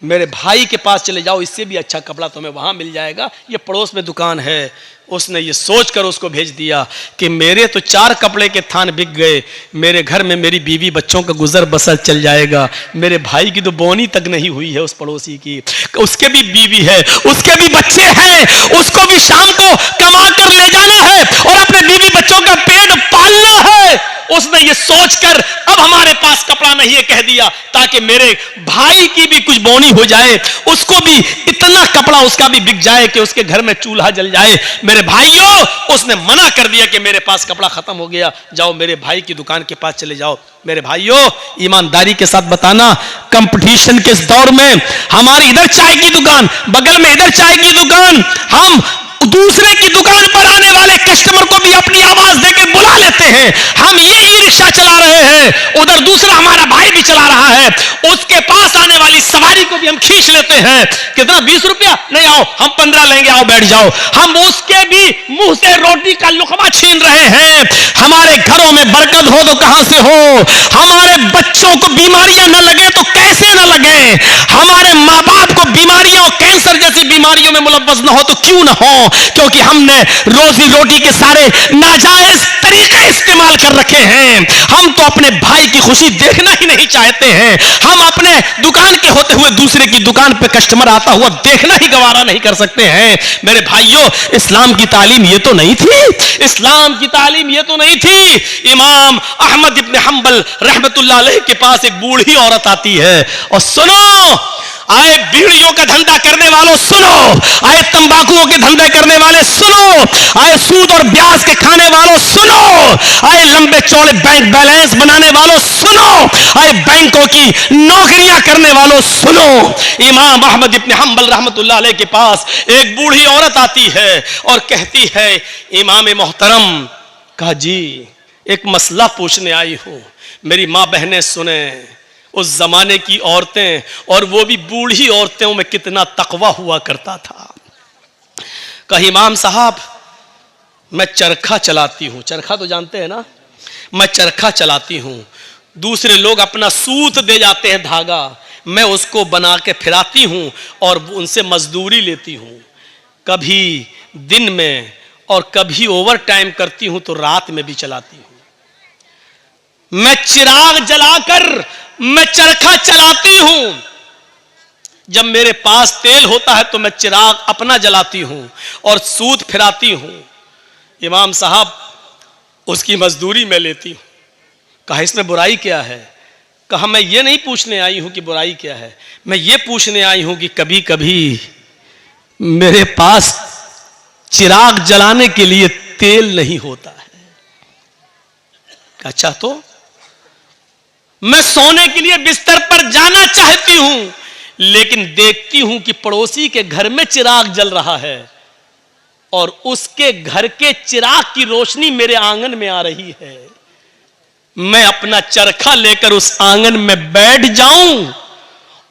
Speaker 1: मेरे भाई के पास चले जाओ, इससे भी अच्छा कपड़ा तुम्हें वहां मिल जाएगा, ये पड़ोस में दुकान है। उसने ये सोचकर उसको भेज दिया कि मेरे तो 4 कपड़े के थान बिक गए, मेरे घर में मेरी बीवी बच्चों का गुजर बसर चल जाएगा। मेरे भाई की तो बोनी तक नहीं हुई है, उस पड़ोसी की, उसके भी बीवी है, उसके भी बच्चे हैं, उसको भी शाम को कमा कर ले जाना है और अपने बीवी बच्चों का पेट पालना है। उसने ये सोचकर अब हमारे पास कपड़ा नहीं है कह दिया, ताकि मेरे भाई की भी कुछ बोनी हो जाए, उसको भी इतना कपड़ा उसका भी बिक जाए कि उसके घर में चूल्हा जल जाए। मेरे भाइयों, उसने मना कर दिया कि मेरे पास कपड़ा खत्म हो गया, जाओ मेरे भाई की दुकान के पास चले जाओ। मेरे भाइयों, ईमानदारी के साथ बताना, कंपटीशन के इस दौर में हमारी इधर चाय की दुकान, बगल में इधर चाय की दुकान, हम दूसरे की दुकान पर आने वाले कस्टमर को भी अपनी आवाज देकर बुला लेते हैं। हम ये ई रिक्शा चला रहे हैं, उधर दूसरा हमारा भाई भी चला रहा है, उसके पास आने वाली सवारी को भी हम खींच लेते हैं। कितना? 20 रुपया? नहीं, आओ हम 15 लेंगे, आओ बैठ जाओ। हम उसके भी मुंह से रोटी का लुकमा छीन रहे हैं। हमारे घरों में बरकत हो तो कहां से हो, हमारे बच्चों को बीमारियां न लगे तो कैसे न लगे, हमारे माँ बाप को बीमारियों और कैंसर जैसी बीमारियों में मुलव्वस न हो तो क्यों न हो, क्योंकि हमने रोजी रोटी के सारे नाजायज तरीके इस्तेमाल कर रखे हैं। हम तो अपने भाई की खुशी देखना ही नहीं चाहते हैं, हम अपने दुकान के होते हुए दूसरे की दुकान पे कस्टमर आता हुआ देखना ही गवारा नहीं कर सकते हैं। मेरे भाइयों, इस्लाम की तालीम ये तो नहीं थी, इस्लाम की तालीम ये तो नहीं थी। इमाम अहमद इब्न हंबल रहमतुल्लाह अलैह के पास एक बूढ़ी औरत आती है और सुनो, आए बीड़ियों का धंधा करने वालों सुनो, आए तंबाकुओं के धंधे करने वाले सुनो, आए सूद और ब्याज के खाने वालों सुनो, आए लंबे चौड़े बैंक बैलेंस बनाने वालों सुनो, आए बैंकों की नौकरियां करने वालों सुनो। इमाम अहमद इब्न हंबल रहमतुल्लाह अलैह के पास एक बूढ़ी औरत आती है और कहती है, इमाम मोहतरम, कहा जी एक मसला पूछने आई हूं, मेरी मां बहनें सुने। उस जमाने की औरतें, और वो भी बूढ़ी औरतों में कितना तकवा हुआ करता था। कहा इमाम साहब, मैं चरखा चलाती हूं, चरखा तो जानते हैं ना, मैं चरखा चलाती हूं, दूसरे लोग अपना सूत दे जाते हैं धागा, मैं उसको बना के फिराती हूं और उनसे मजदूरी लेती हूं। कभी दिन में और कभी ओवर टाइम करती हूं तो रात में भी चलाती हूं। मैं चिराग जलाकर मैं चरखा चलाती हूं, जब मेरे पास तेल होता है तो मैं चिराग अपना जलाती हूं और सूत फिराती हूं। इमाम साहब, उसकी मजदूरी मैं लेती हूं। कहा इसमें बुराई क्या है? कहा मैं ये नहीं पूछने आई हूं कि बुराई क्या है, मैं ये पूछने आई हूं कि कभी कभी मेरे पास चिराग जलाने के लिए तेल नहीं होता है। अच्छा, तो मैं सोने के लिए बिस्तर पर जाना चाहती हूं, लेकिन देखती हूं कि पड़ोसी के घर में चिराग जल रहा है और उसके घर के चिराग की रोशनी मेरे आंगन में आ रही है। मैं अपना चरखा लेकर उस आंगन में बैठ जाऊं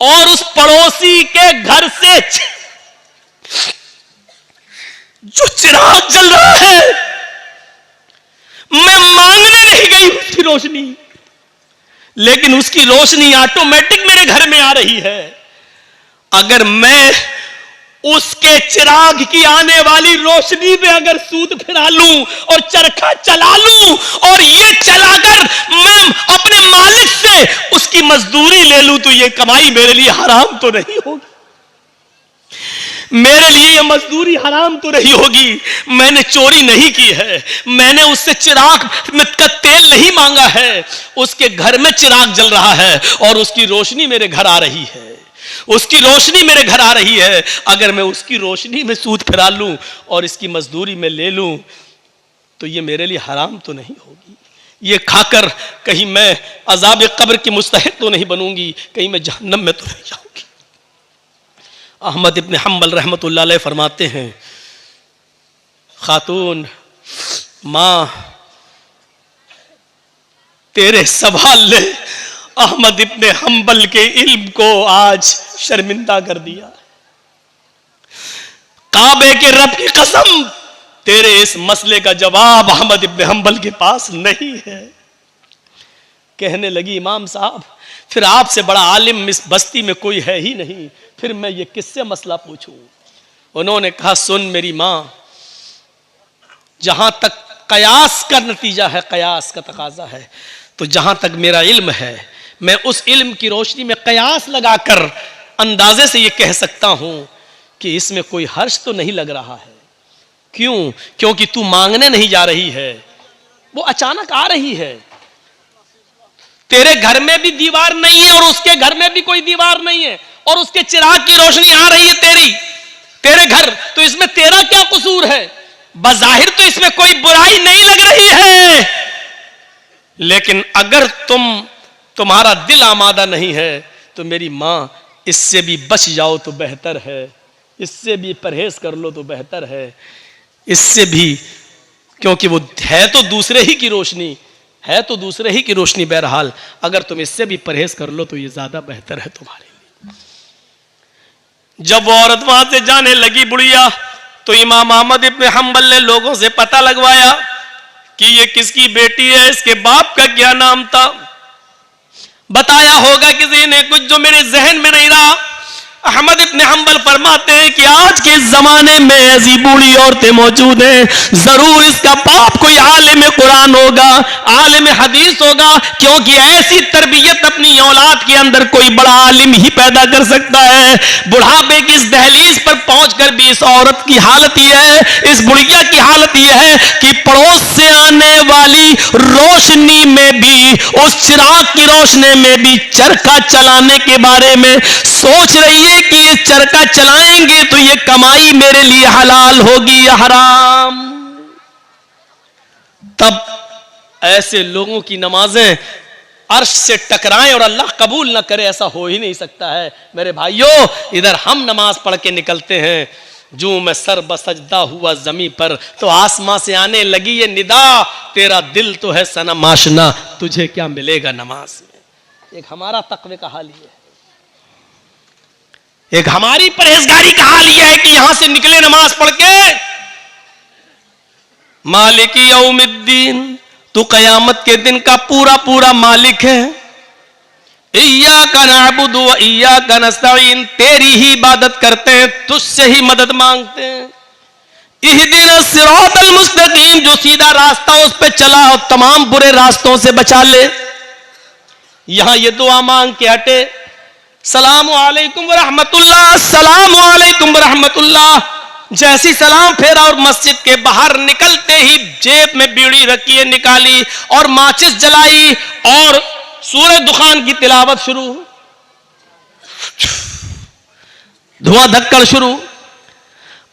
Speaker 1: और उस पड़ोसी के घर से जो चिराग जल रहा है, मैं मांगने नहीं गई उसकी रोशनी, लेकिन उसकी रोशनी ऑटोमेटिक मेरे घर में आ रही है। अगर मैं उसके चिराग की आने वाली रोशनी में अगर सूद फिरा लूं और चरखा चला लूं और ये चलाकर मैं अपने मालिक से उसकी मजदूरी ले लूं तो ये कमाई मेरे लिए हराम तो नहीं होगी? मेरे लिए ये मजदूरी हराम तो नहीं होगी? मैंने चोरी नहीं की है, मैंने उससे चिराग का तेल नहीं मांगा है, उसके घर में चिराग जल रहा है और उसकी रोशनी मेरे घर आ रही है, उसकी रोशनी मेरे घर आ रही है। अगर मैं उसकी रोशनी में सूद फिरा लूं और इसकी मजदूरी में ले लूं तो ये मेरे लिए हराम तो नहीं होगी? ये खाकर कहीं मैं अजाब कब्र की मुस्तहिक तो नहीं बनूंगी, कहीं मैं जहन्नम में तो नहीं जाऊंगी? अहमद इब्न हम्बल रहमतुल्लाह अलैह फरमाते हैं, खातून मां तेरे सवाल ने अहमद इब्न हम्बल के इल्म को आज शर्मिंदा कर दिया। काबे के रब की कसम, तेरे इस मसले का जवाब अहमद इब्न हम्बल के पास नहीं है। कहने लगी, इमाम साहब फिर आपसे बड़ा आलिम इस बस्ती में कोई है ही नहीं, फिर मैं ये किससे मसला पूछूं? उन्होंने कहा, सुन मेरी मां, जहां तक कयास का नतीजा है, कयास का तकाजा है, तो जहां तक मेरा इल्म है मैं उस इल्म की रोशनी में कयास लगाकर अंदाजे से ये कह सकता हूं कि इसमें कोई हर्ष तो नहीं लग रहा है। क्यों? क्योंकि तू मांगने नहीं जा रही है, वो अचानक आ रही है। तेरे घर में भी दीवार नहीं है और उसके घर में भी कोई दीवार नहीं है और उसके चिराग की रोशनी आ रही है तेरे घर, तो इसमें तेरा क्या कसूर है? बज़ाहिर तो इसमें कोई बुराई नहीं लग रही है, लेकिन अगर तुम्हारा दिल आमादा नहीं है तो मेरी मां इससे भी बच जाओ तो बेहतर है, इससे भी परहेज कर लो तो बेहतर है, इससे भी, क्योंकि वो है तो दूसरे ही की रोशनी, है तो दूसरे ही की रोशनी। बहरहाल अगर तुम इससे भी परहेज कर लो तो ये ज्यादा बेहतर है तुम्हारे लिए। जब वो औरत वहां से जाने लगी बुढ़िया, तो इमाम अहमद इब्न हम्बल ने लोगों से पता लगवाया कि ये किसकी बेटी है, इसके बाप का क्या नाम था। बताया होगा किसी ने कुछ जो मेरे जहन में नहीं रहा। अहमद इब्न हम्बल फरमाते हैं कि आज के जमाने में ऐसी बूढ़ी औरतें मौजूद हैं, जरूर इसका बाप कोई आलिम कुरान होगा, आलिम हदीस होगा, क्योंकि ऐसी तरबियत अपनी औलाद के अंदर कोई बड़ा आलिम ही पैदा कर सकता है। बुढ़ापे की इस दहलीज पर पहुंचकर भी इस औरत की हालत यह है, इस बुढ़िया की हालत यह है कि पड़ोस से आने वाली रोशनी में भी, उस चिराग की रोशनी में भी चरखा चलाने के बारे में सोच रही है कि ये चरखा चलाएंगे तो ये कमाई मेरे लिए हलाल होगी या हराम। तब ऐसे लोगों की नमाजें अर्श से टकराएं और अल्लाह कबूल ना करे, ऐसा हो ही नहीं सकता है। मेरे भाइयों, इधर हम नमाज पढ़ के निकलते हैं, जो मैं सर बसजदा हुआ जमी पर तो आसमां से आने लगी ये निदा, तेरा दिल तो है सनम आशना, तुझे क्या मिलेगा नमाज में। एक हमारा तकवे का हाल ये है, एक हमारी परहेजगारी का हाल यह है कि यहां से निकले नमाज पढ़ के, मालिकी यौमिद्दीन, तू कयामत के दिन का पूरा पूरा मालिक है। इय्याका नअबुदु व इय्याका नस्तईन, तेरी ही इबादत करते हैं, तुझसे ही मदद मांगते हैं। इहदिनस सिरातल मुस्तकीम, जो सीधा रास्ता उस पे चला और तमाम बुरे रास्तों से बचा ले। यहां ये दुआ मांग के हटे, सलाम अलैकुम व रहमतुल्लाह, सलाम अलैकुम व रहमतुल्लाह। जैसी सलाम फेरा और मस्जिद के बाहर निकलते ही जेब में बीड़ी रखी है निकाली और माचिस जलाई और सूरह दुखान की तिलावत शुरू, धुआं धक्कड़ शुरू।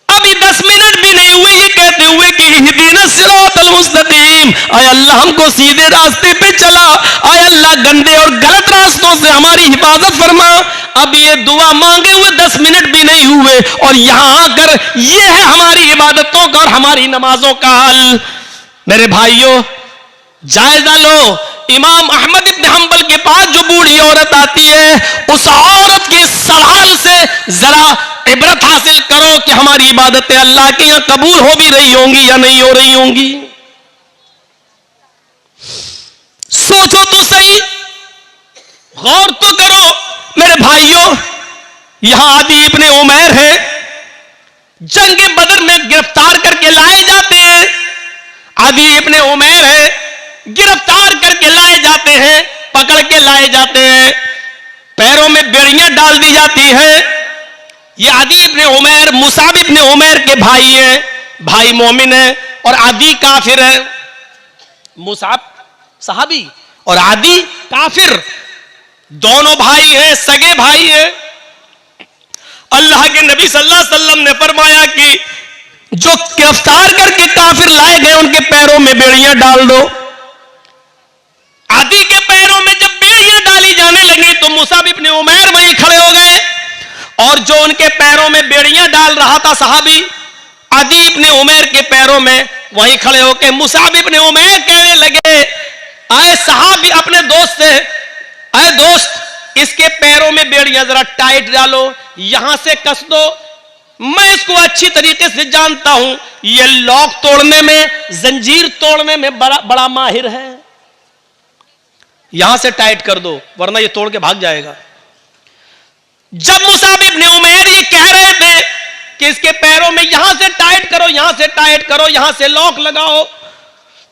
Speaker 1: अभी 10 मिनट भी नहीं हुए ये कहते हुए कि इहदिनस सिरातल मुस्तकीम, आय अल्लाह हमको सीधे रास्ते पे चला, आय अल्लाह गंदे और गलत रास्तों से हमारी हिफाजत फरमा। अब ये दुआ मांगे हुए 10 मिनट भी नहीं हुए और यहां आकर ये है हमारी इबादतों का और हमारी नमाजों का हाल। मेरे भाइयों, जायजा लो, इमाम अहमद इब्न हम्बल के पास जो बूढ़ी औरत आती है, उस औरत के सवाल से जरा इबरत हासिल करो कि हमारी इबादतें अल्लाह के यहां कबूल हो भी रही होंगी या नहीं हो रही होंगी। सोचो तो सही, गौर तो करो। मेरे भाइयों, यहां आदि इब्ने उमैर है, जंग बदर में गिरफ्तार करके लाए जाते हैं। आदि इब्ने उमैर है, गिरफ्तार करके लाए जाते हैं, पकड़ के लाए जाते हैं, पैरों में बेड़ियां डाल दी जाती हैं। ये आदि इब्ने उमैर मुसाब इब्ने उमैर के भाई हैं, भाई मोमिन है और आदि काफिर है। मुसाब सहाबी और आदि काफिर, दोनों भाई हैं, सगे भाई हैं। अल्लाह के नबी सल्लल्लाहु अलैहि वसल्लम ने फरमाया कि जो गिरफ्तार करके काफिर लाए गए उनके पैरों में बेड़ियां डाल दो। आदि के पैरों में जब बेड़ियां डाली जाने लगी तो मुसाब इब्ने उमैर वहीं खड़े हो गए और जो उनके पैरों में बेड़ियां डाल रहा था सहाबी, आदि इब्ने उमैर के पैरों में वहीं खड़े होकर मुसाब इब्ने उमैर कहने लगे, आए सहाबी अपने दोस्त से, आए दोस्त इसके पैरों में बेड़ियां जरा टाइट डालो, यहां से कस दो, मैं इसको अच्छी तरीके से जानता हूं, ये लॉक तोड़ने में, जंजीर तोड़ने में बड़ा माहिर है, यहां से टाइट कर दो वरना ये तोड़ के भाग जाएगा। जब मुसाब इब्ने उमैर ये कह रहे थे कि इसके पैरों में यहां से टाइट करो, यहां से टाइट करो, यहां से लॉक लगाओ,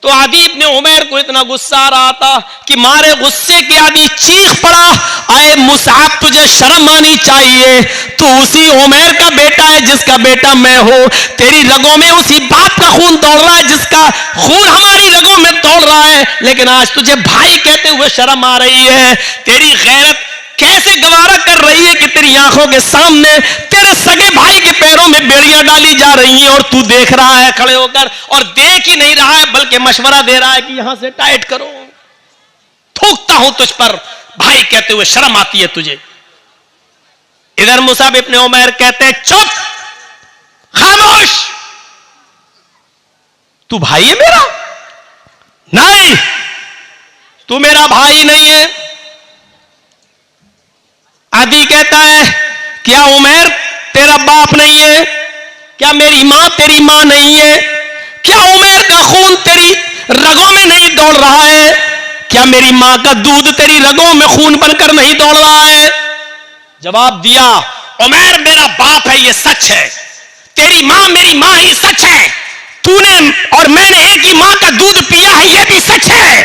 Speaker 1: तो आदि इब्ने उमैर को इतना गुस्सा आ रहा था कि मारे गुस्से के आदि चीख पड़ा, आए मुसाब तुझे शर्म आनी चाहिए, तू उसी उमैर का बेटा है जिसका बेटा मैं हूं, तेरी रगों में उसी बाप का खून दौड़ रहा है जिसका खून हमारी रगों में दौड़ रहा है, लेकिन आज तुझे भाई कहते हुए शर्म आ रही है। तेरी गैरत कैसे गवारा कर रही है कि तेरी आंखों के सामने तेरे सगे भाई के पैरों में बेड़ियां डाली जा रही हैं और तू देख रहा है खड़े होकर, और देख ही नहीं रहा है बल्कि मशवरा दे रहा है कि यहां से टाइट करो। थूकता हूं तुझ पर भाई कहते हुए शर्म आती है तुझे। इधर मुसाब इब्ने उमैर कहते हैं चुप, खामोश, तू भाई है मेरा? नहीं, तू मेरा भाई नहीं है। आदि कहता है क्या उमैर तेरा बाप नहीं है? क्या मेरी मां तेरी मां नहीं है? क्या उमैर का खून तेरी रगों में नहीं दौड़ रहा है? क्या मेरी मां का दूध तेरी रगों में खून बनकर नहीं दौड़ रहा है? जवाब दिया, उमैर मेरा बाप है, ये सच है, तेरी मां मेरी मां ही सच है, तूने और मैंने एक ही मां का दूध पिया है, यह भी सच है,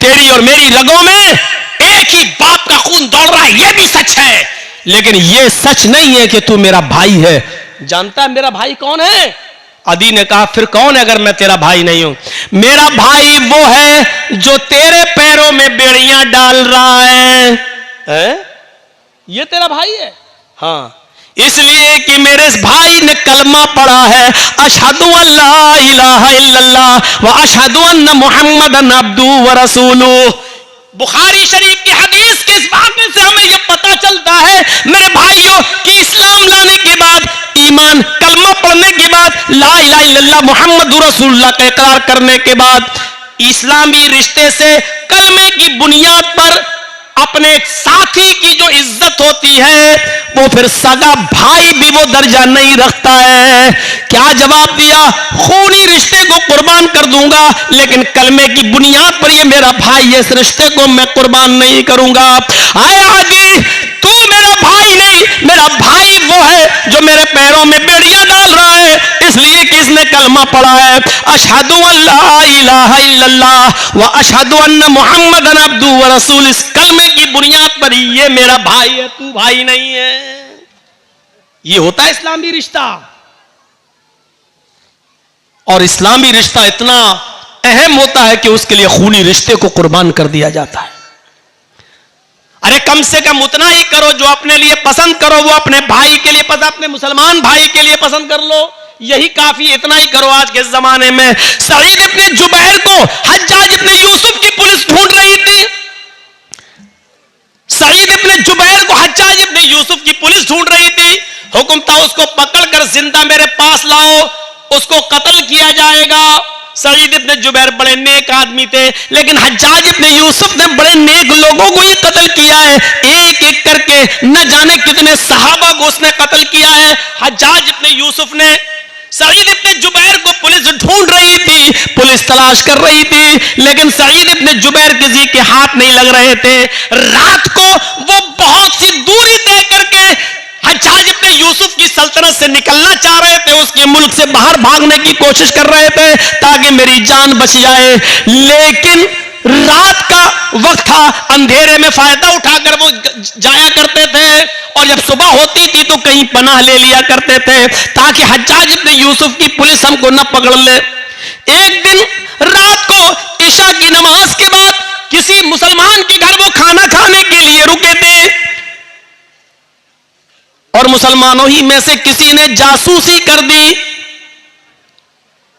Speaker 1: तेरी और मेरी रगों में एक ही बाप का खून दौड़ रहा है, यह भी सच है, लेकिन यह सच नहीं है कि तू मेरा भाई है। जानता है मेरा भाई कौन है? आदि ने कहा फिर कौन है अगर मैं तेरा भाई नहीं हूं? मेरा भाई वो है जो तेरे पैरों में बेड़ियां डाल रहा है? ये तेरा भाई है? हाँ, इसलिए कि मेरे इस भाई ने कलमा पढ़ा है, अशहदु अल्ला इलाहा इल्लल्लाह व अशहदु अन्ना मुहम्मदन अब्दुहु व रसूलुहु। बुखारी शरीफ की हदीस के इस वाक़े से हमें यह पता चलता है मेरे भाइयों कि इस्लाम लाने के बाद, ईमान कलमा पढ़ने के बाद, ला इलाहा इल्लल्लाह मुहम्मदुर रसूलुल्लाह का इकरार करने के बाद, इस्लामी रिश्ते से कलमे की बुनियाद पर अपने साथी की जो इज्जत होती है वो फिर सगा भाई भी वो दर्जा नहीं रखता है। क्या जवाब दिया? खूनी रिश्ते को कुर्बान कर दूंगा लेकिन कलमे की बुनियाद पर ये मेरा भाई है, इस रिश्ते को मैं कुर्बान नहीं करूंगा। आए आगे, तू मेरा भाई नहीं, मेरा भाई वो है जो मेरे पैरों में बेड़ियां डाल रहा है, इसलिए कि इसने कलमा पढ़ा है, अशहदु अल्ला इलाहा इल्लल्लाह व अशहदु अन्ना मुहम्मदन अब्दुहु व रसूलुहु। इस कलमे की बुनियाद पर ये मेरा भाई है, तू भाई नहीं है। ये होता है इस्लामी रिश्ता, और इस्लामी रिश्ता इतना अहम होता है कि उसके लिए खूनी रिश्ते को कुर्बान कर दिया जाता है। अरे कम से कम उतना ही करो जो अपने लिए पसंद करो, वो अपने भाई के लिए पसंद, अपने मुसलमान भाई के लिए पसंद कर लो, यही काफी, इतना ही करो। आज के जमाने में सईद इब्ने जुबैर को हज्जाज इब्ने यूसुफ की पुलिस ढूंढ रही थी, सईद इब्ने जुबैर को हज्जाज इब्ने यूसुफ की पुलिस ढूंढ रही थी, हुक्म था उसको पकड़कर जिंदा मेरे पास लाओ, उसको कत्ल किया जाएगा। सईद इब्ने जुबैर बड़े नेक आदमी थे, लेकिन हज्जाज इब्ने यूसुफ ने बड़े नेक लोगों को ही कत्ल किया है, एक एक करके न जाने कितने सहाबा को उसने कत्ल किया है। हज्जाज इब्ने यूसुफ ने सईद इब्ने जुबैर को पुलिस ढूंढ रही थी, पुलिस तलाश कर रही थी, लेकिन सईद इब्ने जुबैर किसी के हाथ नहीं लग रहे थे। रात को वो बहुत सी दूरी तय करके हज्जाज इब्ने यूसुफ की सल्तनत से निकलना चाह रहे थे, उसके मुल्क से बाहर भागने की कोशिश कर रहे थे ताकि मेरी जान बच जाए। लेकिन रात का वक्त था, अंधेरे में फायदा उठाकर वो जाया करते थे, और जब सुबह होती थी तो कहीं पनाह ले लिया करते थे ताकि हज्जाज इब्न यूसुफ की पुलिस हमको न पकड़ ले। एक दिन रात को इशा की नमाज के बाद किसी मुसलमान के घर वो खाना खाने के लिए रुके थे, और मुसलमानों ही में से किसी ने जासूसी कर दी।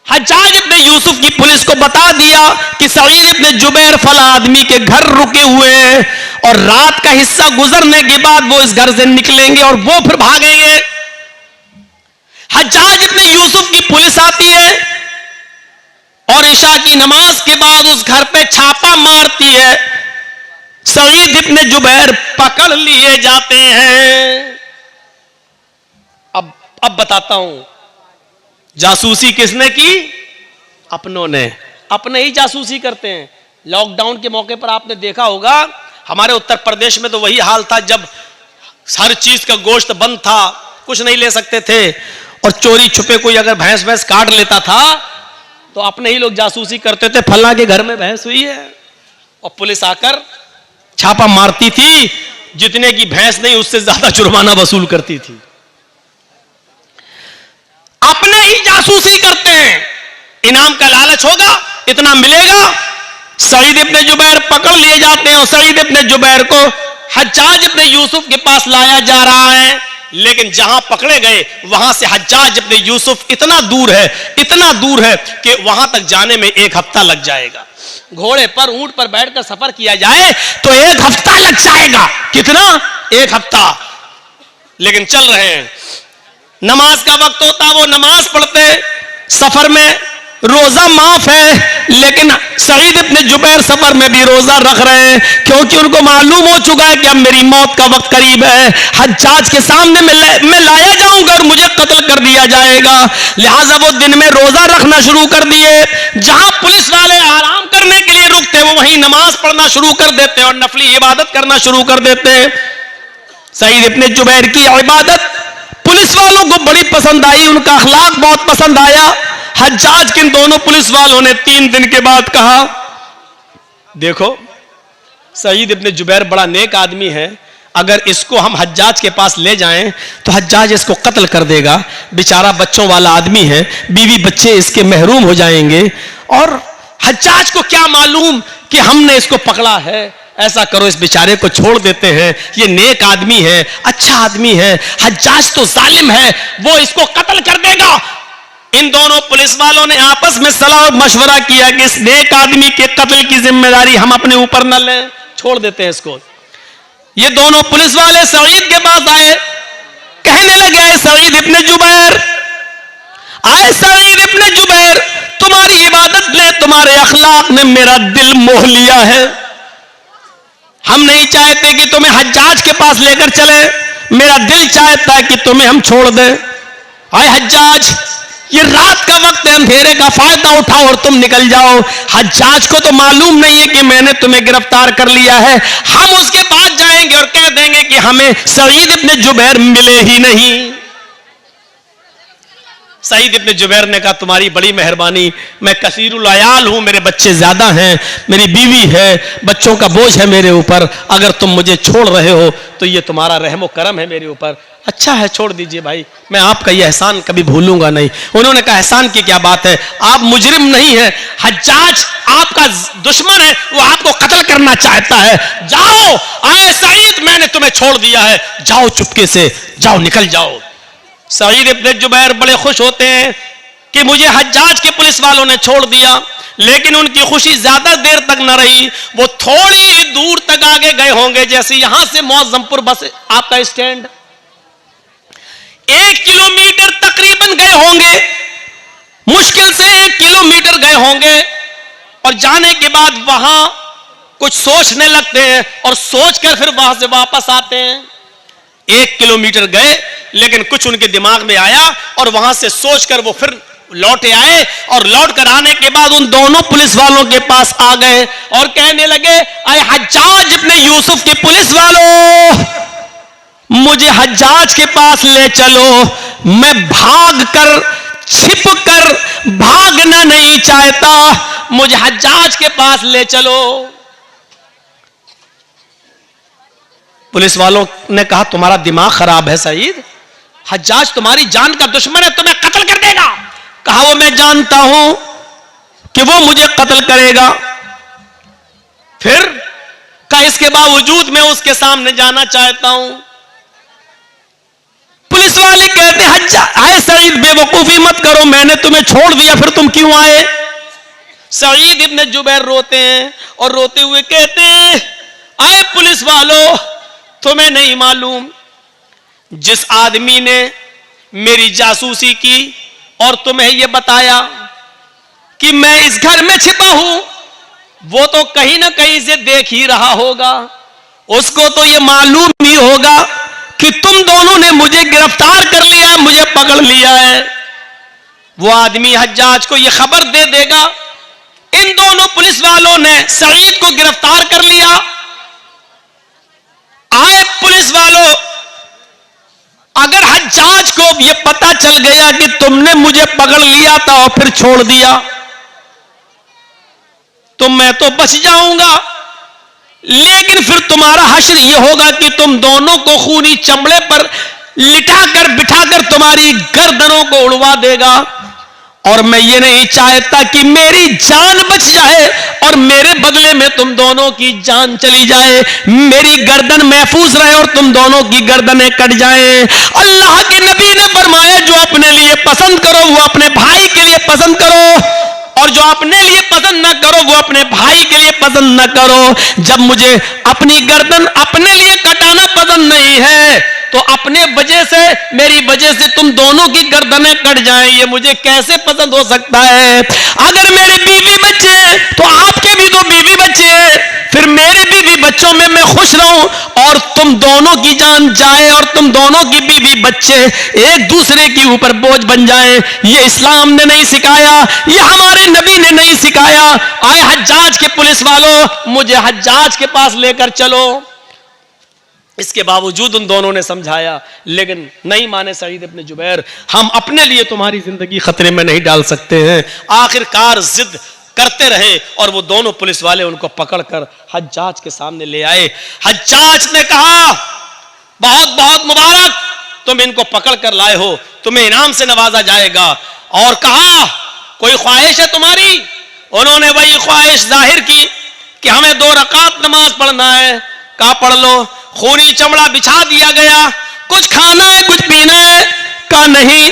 Speaker 1: हज्जाज इब्न यूसुफ की पुलिस को बता दिया कि सईद इब्न जुबैर फला आदमी के घर रुके हुए हैं, और रात का हिस्सा गुजरने के बाद वो इस घर से निकलेंगे और वो फिर भागेंगे। हज्जाज इब्न यूसुफ की पुलिस आती है और इशा की नमाज के बाद उस घर पे छापा मारती है। सईद इब्न जुबैर पकड़ लिए जाते हैं। अब बताता हूं, जासूसी किसने की? अपनों ने। अपने ही जासूसी करते हैं। लॉकडाउन के मौके पर आपने देखा होगा, हमारे उत्तर प्रदेश में तो वही हाल था, जब हर चीज का गोश्त बंद था, कुछ नहीं ले सकते थे, और चोरी छुपे कोई अगर भैंस काट लेता था तो अपने ही लोग जासूसी करते थे, फला के घर में भैंस हुई है, और पुलिस आकर छापा मारती थी। जितने की भैंस नहीं उससे ज्यादा जुर्माना वसूल करती थी। अपने ही जासूसी करते हैं। इनाम का लालच होगा, इतना मिलेगा। सईद इब्न जुबैर पकड़ लिए जाते हैं और सईद इब्न जुबैर को हज्जाज इब्न यूसुफ के पास लाया जा रहा है। लेकिन जहां पकड़े गए वहां से हज्जाज इब्न यूसुफ इतना दूर है कि वहां तक जाने में 1 हफ्ता लग जाएगा। घोड़े पर, ऊंट पर बैठकर सफर किया जाए तो 1 हफ्ता लग जाएगा। कितना? 1 हफ्ता। लेकिन चल रहे हैं। नमाज का वक्त होता, वो नमाज पढ़ते। सफर में रोजा माफ है, लेकिन सईद इब्न जुबैर सफर में भी रोजा रख रहे हैं, क्योंकि उनको मालूम हो चुका है कि अब मेरी मौत का वक्त करीब है। हज्जाज के सामने मैं लाया जाऊंगा और मुझे कत्ल कर दिया जाएगा। लिहाजा वो दिन में रोजा रखना शुरू कर दिए। जहां पुलिस वाले आराम करने के लिए रुकते, वो वहीं नमाज पढ़ना शुरू कर देते और नफली इबादत करना शुरू कर देते। सईद इब्न जुबैर की इबादत पुलिस वालों को बड़ी पसंद आई, उनका अखलाक बहुत पसंद आया। हज्जाज के दोनों पुलिस वालों ने 3 दिन के बाद कहा, देखो सईद इब्न जुबैर बड़ा नेक आदमी है, अगर इसको हम हज्जाज के पास ले जाएं तो हज्जाज इसको कत्ल कर देगा। बेचारा बच्चों वाला आदमी है, बीवी बच्चे इसके महरूम हो जाएंगे, और हज्जाज को क्या मालूम कि हमने इसको पकड़ा है। ऐसा करो, इस बेचारे को छोड़ देते हैं, ये नेक आदमी है, अच्छा आदमी है। हज्जाज तो जालिम है, वो इसको कत्ल कर देगा। इन दोनों पुलिस वालों ने आपस में सलाह और मशवरा किया कि इस नेक आदमी के कत्ल की जिम्मेदारी हम अपने ऊपर न लें, छोड़ देते हैं इसको। ये दोनों पुलिस वाले सईद के पास आए, कहने लगे, सईद इब्न जुबैर, आए सईद इब्न जुबैर, तुम्हारी इबादत ने, तुम्हारे अखलाक ने मेरा दिल मोह लिया है। हम नहीं चाहते कि तुम्हें हज्जाज के पास लेकर चले, मेरा दिल चाहता है कि तुम्हें हम छोड़ दें। आए हज्जाज, ये रात का वक्त है, अंधेरे का फायदा उठाओ और तुम निकल जाओ। हज्जाज को तो मालूम नहीं है कि मैंने तुम्हें गिरफ्तार कर लिया है। हम उसके पास जाएंगे और कह देंगे कि हमें सईद इब्न जुबैर मिले ही नहीं। सईद इब्न जुबैर ने कहा, तुम्हारी बड़ी मेहरबानी, मैं कसीरुल अयाल हूं, मेरे बच्चे ज्यादा हैं, मेरी बीवी है, बच्चों का बोझ है मेरे ऊपर, अगर तुम मुझे छोड़ रहे हो तो ये तुम्हारा रहमो करम है मेरे ऊपर। अच्छा है, छोड़ दीजिए भाई, मैं आपका ये एहसान कभी भूलूंगा नहीं। उन्होंने कहा, एहसान की क्या बात है, आप मुजरिम नहीं है, हज्जाज आपका दुश्मन है, वो आपको कत्ल करना चाहता है। जाओ, आए सईद, मैंने तुम्हें छोड़ दिया है, जाओ चुपके से, जाओ, निकल जाओ। सईद इब्न जुबैर बड़े खुश होते हैं कि मुझे हज्जाज के पुलिस वालों ने छोड़ दिया। लेकिन उनकी खुशी ज्यादा देर तक न रही। वो थोड़ी दूर तक आगे गए होंगे, जैसे यहां से मौजमपुर बस आपका स्टैंड, 1 किलोमीटर तकरीबन गए होंगे, मुश्किल से 1 किलोमीटर गए होंगे। और जाने के बाद वहां कुछ सोचने लगते हैं और सोचकर फिर वहां से वापस आते हैं। 1 किलोमीटर गए, लेकिन कुछ उनके दिमाग में आया और वहां से सोचकर वो फिर लौटे आए, और लौट कर आने के बाद उन दोनों पुलिस वालों के पास आ गए और कहने लगे, आए हज्जाज इब्न यूसुफ के पुलिस वालों, मुझे हज्जाज के पास ले चलो, मैं भाग कर, छिप कर भागना नहीं चाहता, मुझे हज्जाज के पास ले चलो। पुलिस वालों ने कहा तुम्हारा दिमाग खराब है सईद, हज्जाज तुम्हारी जान का दुश्मन है, तुम्हें कत्ल कर देगा। कहा वो मैं जानता हूं कि वो मुझे कत्ल करेगा। फिर कहा इसके बावजूद मैं उसके सामने जाना चाहता हूं। पुलिस वाले कहते हज्जाज आए सईद बेवकूफी मत करो, मैंने तुम्हें छोड़ दिया, फिर तुम क्यों आए? सईद इब्ने जुबैर रोते हैं और रोते हुए कहते हैं आए पुलिस वालों, तुम्हें नहीं मालूम जिस आदमी ने मेरी जासूसी की और तुम्हें यह बताया कि मैं इस घर में छिपा हूं, वो तो कहीं ना कहीं से देख ही रहा होगा। उसको तो यह मालूम ही होगा कि तुम दोनों ने मुझे गिरफ्तार कर लिया है, मुझे पकड़ लिया है। वो आदमी हज्जाज को यह खबर दे देगा इन दोनों पुलिस वालों ने सईद को गिरफ्तार कर लिया। आए पुलिस वालों, अगर हज्जाज को यह पता चल गया कि तुमने मुझे पकड़ लिया था और फिर छोड़ दिया तो मैं तो बच जाऊंगा, लेकिन फिर तुम्हारा हश्र यह होगा कि तुम दोनों को खूनी चमड़े पर लिटाकर बिठाकर तुम्हारी गर्दनों को उड़वा देगा। और मैं ये नहीं चाहता कि मेरी जान बच जाए और मेरे बदले में तुम दोनों की जान चली जाए, मेरी गर्दन महफूज रहे और तुम दोनों की गर्दनें कट जाएं। अल्लाह के नबी ने फरमाया जो अपने लिए पसंद करो वो अपने भाई के लिए पसंद करो, और जो अपने लिए पसंद ना करो वो अपने भाई के लिए पसंद ना करो। जब मुझे अपनी गर्दन अपने लिए कटाना पसंद नहीं है तो अपने वजह से, मेरी वजह से तुम दोनों की गर्दनें कट जाएं, ये मुझे कैसे पसंद हो सकता है? अगर मेरे बीवी बच्चे हैं तो आपके भी तो बीवी बच्चे हैं, फिर मेरे बीवी बच्चों में मैं खुश रहूं और तुम दोनों की जान जाए और तुम दोनों की बीवी बच्चे एक दूसरे के ऊपर बोझ बन जाएं, ये इस्लाम ने नहीं सिखाया, ये हमारे नबी ने नहीं सिखाया। आए हज्जाज के पुलिस वालों, मुझे हज्जाज के पास लेकर चलो। इसके बावजूद उन दोनों ने समझाया लेकिन नहीं माने सईद इब्ने जुबैर, हम अपने लिए तुम्हारी जिंदगी खतरे में नहीं डाल सकते हैं। आखिरकार जिद करते रहे और वो दोनों पुलिस वाले उनको पकड़कर हज्जाज के सामने ले आए। हज्जाज ने कहा बहुत बहुत मुबारक, तुम इनको पकड़ कर लाए हो, तुम्हें इनाम से नवाजा जाएगा। और कहा कोई ख्वाहिश है तुम्हारी? उन्होंने वही ख्वाहिश जाहिर की कि हमें 2 रकात नमाज पढ़ना है। कहा पढ़ लो। खूनी चमड़ा बिछा दिया गया। कुछ खाना है कुछ पीना है? कहा नहीं।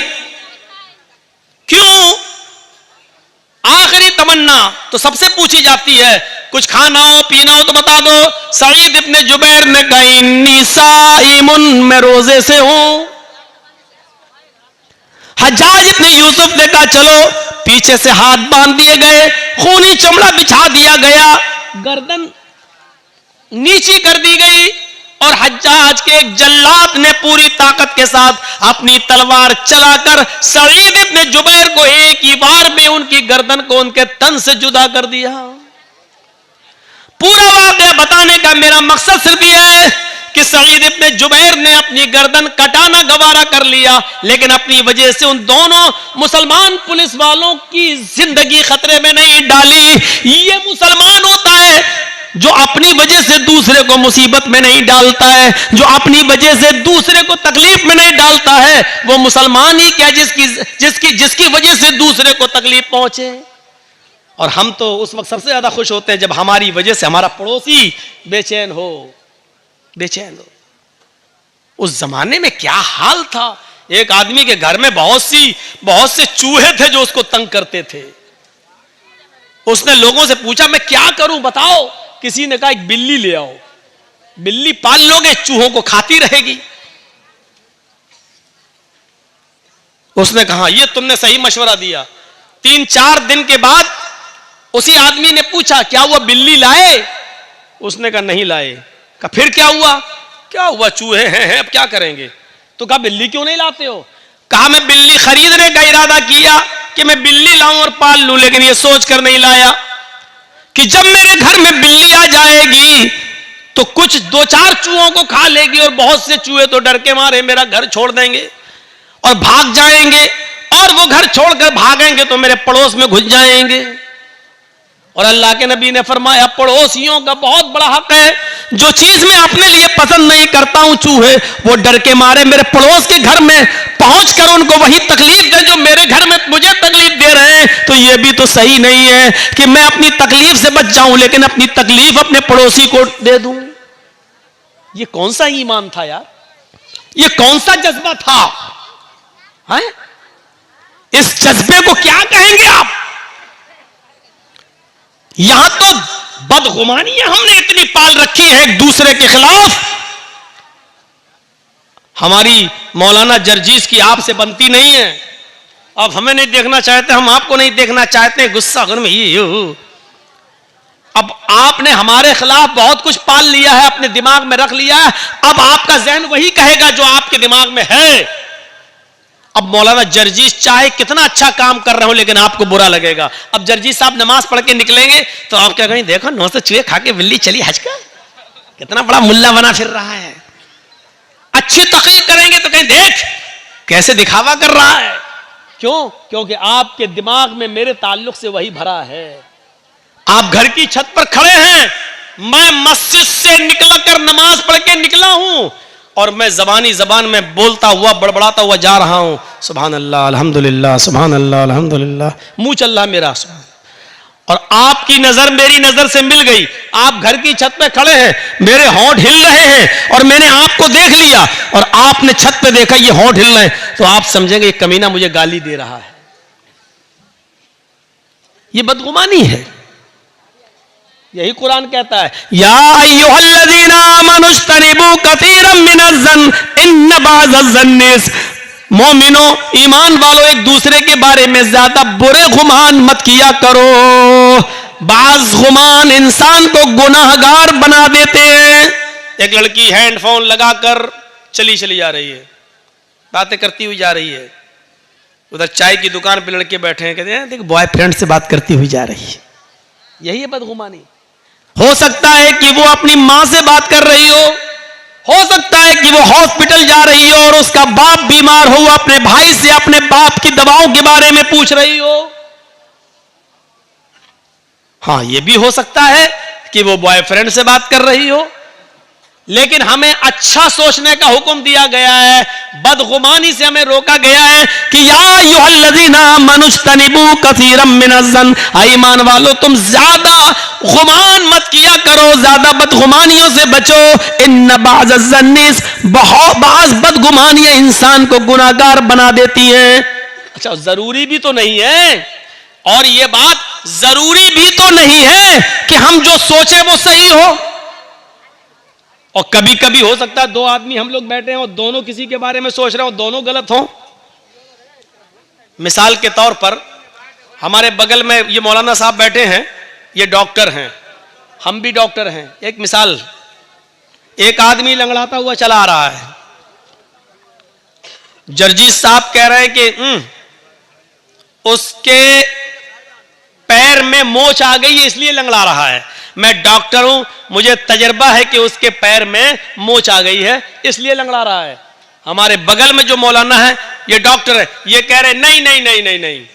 Speaker 1: क्यों? आखिरी तमन्ना तो सबसे पूछी जाती है, कुछ खाना हो पीना हो तो बता दो। सईद इब्ने जुबैर ने कहा इन्नी साइमुन, मैं रोजे से हूं। हज्जाज इब्ने यूसुफ ने कहा चलो। पीछे से हाथ बांध दिए गए, खूनी चमड़ा बिछा दिया गया, गर्दन नीची कर दी गई और हज्जाज के एक जल्लाद ने पूरी ताकत के साथ अपनी तलवार चलाकर सईद इब्ने जुबैर को एक ही बार में उनकी गर्दन को उनके तन से जुदा कर दिया। पूरा वाक़या बताने का मेरा मकसद सिर्फ यह है कि सईद इब्ने जुबैर ने अपनी गर्दन कटाना गवारा कर लिया, लेकिन अपनी वजह से उन दोनों मुसलमान पुलिस वालों की जिंदगी खतरे में नहीं डाली। ये मुसलमान होता है जो अपनी वजह से दूसरे को मुसीबत में नहीं डालता है, जो अपनी वजह से दूसरे को तकलीफ में नहीं डालता है, वो मुसलमान ही क्या जिसकी वजह से दूसरे को तकलीफ पहुंचे। और हम तो उस वक्त सबसे ज्यादा खुश होते हैं जब हमारी वजह से हमारा पड़ोसी बेचैन हो। उस जमाने में क्या हाल था, एक आदमी के घर में बहुत से चूहे थे जो उसको तंग करते थे। उसने लोगों से पूछा मैं क्या करूं बताओ। किसी ने कहा एक बिल्ली ले आओ, बिल्ली पाल लोगे चूहों को खाती रहेगी। उसने कहा ये तुमने सही मशवरा दिया। 3-4 दिन के बाद उसी आदमी ने पूछा क्या हुआ बिल्ली लाए? उसने कहा नहीं लाए। कहा फिर क्या हुआ? क्या हुआ चूहे हैं अब क्या करेंगे? तो कहा बिल्ली क्यों नहीं लाते हो? कहा मैं बिल्ली खरीदने का इरादा किया कि मैं बिल्ली लाऊं और पाल लूं, लेकिन ये सोच कर नहीं लाया कि जब मेरे घर में बिल्ली आ जाएगी तो कुछ 2-4 चूहों को खा लेगी और बहुत से चूहे तो डर के मारे मेरा घर छोड़ देंगे। और भाग जाएंगे, और वो घर छोड़कर भागेंगे तो मेरे पड़ोस में घुस जाएंगे। और अल्लाह के नबी ने फरमाया पड़ोसियों का बहुत बड़ा हक है। जो चीज मैं अपने लिए पसंद नहीं करता हूं चूहे, वो डर के मारे मेरे पड़ोस के घर में पहुंचकर उनको वही तकलीफ दे जो मेरे घर में मुझे तकलीफ दे रहे हैं। तो ये भी तो सही नहीं है कि मैं अपनी तकलीफ से बच जाऊं लेकिन अपनी तकलीफ अपने पड़ोसी को दे दूं। ये कौन सा ईमान था यार, ये कौन सा जज्बा था है? इस जज्बे को क्या कहेंगे आप? यहां तो बदगुमानियां हमने इतनी पाल रखी है एक दूसरे के खिलाफ। हमारी मौलाना जर्जीस की आपसे बनती नहीं है। अब हमें नहीं देखना चाहते, हम आपको नहीं देखना चाहते, गुस्सा घर में ये हो। अब आपने हमारे खिलाफ बहुत कुछ पाल लिया है, अपने दिमाग में रख लिया है। अब आपका जहन वही कहेगा जो आपके दिमाग में है। अब मौलाना जर्जीस चाहे कितना अच्छा काम कर रहे हो लेकिन आपको बुरा लगेगा। अब जर्जीस साहब नमाज पढ़ के निकलेंगे तो आप क्या कहेंगे, देखो 900 चूहे खा के बिल्ली चली हज का, कितना बड़ा मुल्ला बना फिर रहा है। अच्छी तकरीर करेंगे तो कहें देख कैसे दिखावा कर रहा है। क्यों? क्योंकि आपके दिमाग में मेरे ताल्लुक से वही भरा है। आप घर की छत पर खड़े हैं, मैं मस्जिद से निकल कर नमाज पढ़ के निकला हूं और मैं जबानी जबान में बोलता हुआ बड़बड़ाता हुआ जा रहा हूं, सुभान अल्लाह अल्हम्दुलिल्लाह, सुभान अल्लाह अल्हम्दुलिल्लाह, मुंह चल रहा मेरा। और आपकी नजर मेरी नजर से मिल गई, आप घर की छत पे खड़े हैं, मेरे होंठ हिल रहे हैं और मैंने आपको देख लिया और आपने छत पे देखा ये होंठ हिल रहे हैं, तो आप समझेंगे ये कमीना मुझे गाली दे रहा है। ये बदगुमानी है। यही कुरान कहता है, या अय्युहल्लज़ीना आमनू इज्तनिबू कसीरम मिनज़्ज़न इन्न बाज़-ज़न्नि, मोमिनो ईमान वालों एक दूसरे के बारे में ज्यादा बुरे गुमान मत किया करो। बाज गुमान इंसान को गुनाहगार बना देते हैं। एक लड़की हैंडफोन लगाकर चली जा रही है, बातें करती हुई जा रही है, उधर चाय की दुकान पे लड़के बैठे हैं, कहते हैं देख बॉयफ्रेंड से बात करती हुई जा रही है। यही है बदगुमानी। हो सकता है कि वो अपनी मां से बात कर रही हो सकता है कि वो हॉस्पिटल जा रही हो और उसका बाप बीमार हो, अपने भाई से अपने बाप की दवाओं के बारे में पूछ रही हो। हां, यह भी हो सकता है कि वो बॉयफ्रेंड से बात कर रही हो। लेकिन हमें अच्छा सोचने का हुक्म दिया गया है, बदगुमानी से हमें रोका गया है कि या अय्युहल्लज़ीना आमनू इज्तनिबू कसीरम मिनज़्ज़न, ईमान वालों तुम ज्यादा गुमान मत किया करो, ज्यादा बदगुमानियों से बचो। इन्न बाज़-ज़न्नि, बाज़ बदगुमानियां इंसान को गुनाहगार बना देती हैं। अच्छा, जरूरी भी तो नहीं है, और यह बात जरूरी भी तो नहीं है कि हम जो सोचे वो सही हो। और कभी कभी हो सकता है दो आदमी हम लोग बैठे हैं और दोनों किसी के बारे में सोच रहे हो, दोनों गलत हो। मिसाल के तौर पर हमारे बगल में ये मौलाना साहब बैठे हैं, ये डॉक्टर हैं, हम भी डॉक्टर हैं। एक मिसाल, एक आदमी लंगड़ाता हुआ चला आ रहा है, जर्जीस साहब कह रहे हैं कि उसके पैर में मोच आ गई है इसलिए लंगड़ा रहा है। मैं डॉक्टर हूं, मुझे तजर्बा है कि उसके पैर में मोच आ गई है इसलिए लंगड़ा रहा है। हमारे बगल में जो मौलाना है ये डॉक्टर है, ये कह रहे नहीं नहीं नहीं नहीं नहीं,